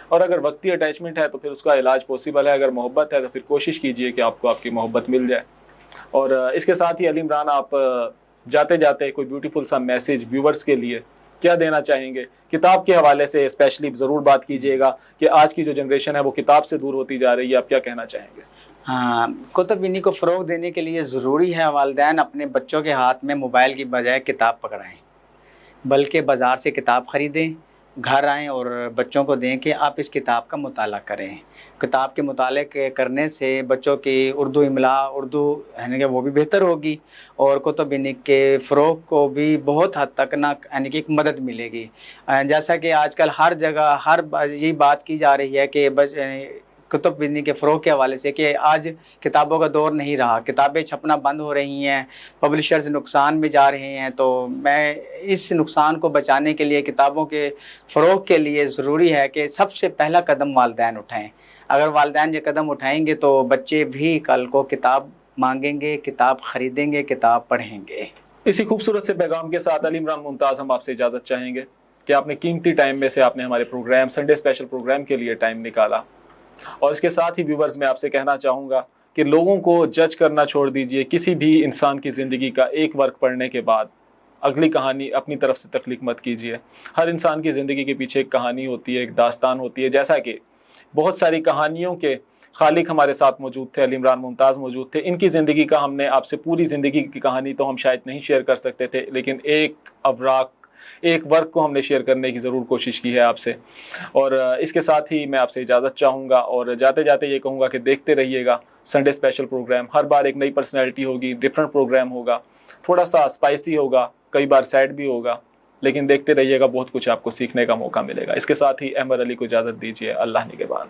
اور اگر وقتی اٹیچمنٹ ہے تو پھر اس کا علاج پاسبل ہے، اگر محبت ہے تو پھر کوشش کیجئے کہ آپ کو آپ کی محبت مل جائے۔ اور اس کے ساتھ ہی علی عمران، آپ جاتے جاتے کوئی بیوٹیفل سا میسیج ویورز کے لیے کیا دینا چاہیں گے؟ کتاب کے حوالے سے اسپیشلی ضرور بات کیجیے گا کہ آج کی جو جنریشن ہے وہ کتاب سے دور ہوتی جا رہی ہے، آپ کیا کہنا چاہیں گے؟ ہاں، کتب بینی کو فروغ دینے کے لیے ضروری ہے والدین اپنے بچوں کے ہاتھ میں موبائل کی بجائے کتاب پکڑائیں، بلکہ بازار سے کتاب خریدیں، گھر آئیں اور بچوں کو دیں کہ آپ اس کتاب کا مطالعہ کریں۔ کتاب کے مطالعے کرنے سے بچوں کی اردو املا، اردو یعنی کہ وہ بھی بہتر ہوگی، اور کتب بینی کے فروغ کو بھی بہت حد تک یعنی کہ ایک مدد ملے گی۔ جیسا کہ آج کل ہر جگہ یہ بات کی جا رہی ہے کہ کتب بینی کے فروغ کے حوالے سے کہ آج کتابوں کا دور نہیں رہا، کتابیں چھپنا بند ہو رہی ہیں، پبلشرز نقصان میں جا رہے ہیں۔ تو میں اس نقصان کو بچانے کے لیے، کتابوں کے فروغ کے لیے ضروری ہے کہ سب سے پہلا قدم والدین اٹھائیں۔ اگر والدین یہ قدم اٹھائیں گے تو بچے بھی کل کو کتاب مانگیں گے، کتاب خریدیں گے، کتاب پڑھیں گے۔ اسی خوبصورت سے پیغام کے ساتھ علی عمران ممتاز، ہم آپ سے اجازت چاہیں گے کہ آپ نے قیمتی ٹائم میں سے آپ نے ہمارے پروگرام سنڈے اسپیشل پروگرام کے لیے ٹائم نکالا، اور اس کے ساتھ ہی ویورز میں آپ سے کہنا چاہوں گا کہ لوگوں کو جج کرنا چھوڑ دیجئے۔ کسی بھی انسان کی زندگی کا ایک ورق پڑھنے کے بعد اگلی کہانی اپنی طرف سے تخلیق مت کیجیے۔ ہر انسان کی زندگی کے پیچھے ایک کہانی ہوتی ہے، ایک داستان ہوتی ہے، جیسا کہ بہت ساری کہانیوں کے خالق ہمارے ساتھ موجود تھے، علی عمران ممتاز موجود تھے۔ ان کی زندگی کا ہم نے آپ سے پوری زندگی کی کہانی تو ہم شاید نہیں شیئر کر سکتے تھے، لیکن ایک ورق کو ہم نے شیئر کرنے کی ضرور کوشش کی ہے آپ سے۔ اور اس کے ساتھ ہی میں آپ سے اجازت چاہوں گا، اور جاتے جاتے یہ کہوں گا کہ دیکھتے رہیے گا سنڈے اسپیشل پروگرام۔ ہر بار ایک نئی پرسنالٹی ہوگی، ڈفرینٹ پروگرام ہوگا، تھوڑا سا اسپائسی ہوگا، کئی بار سیڈ بھی ہوگا، لیکن دیکھتے رہیے گا، بہت کچھ آپ کو سیکھنے کا موقع ملے گا۔ اس کے ساتھ ہی احمد علی کو اجازت دیجیے، اللہ نگہبان۔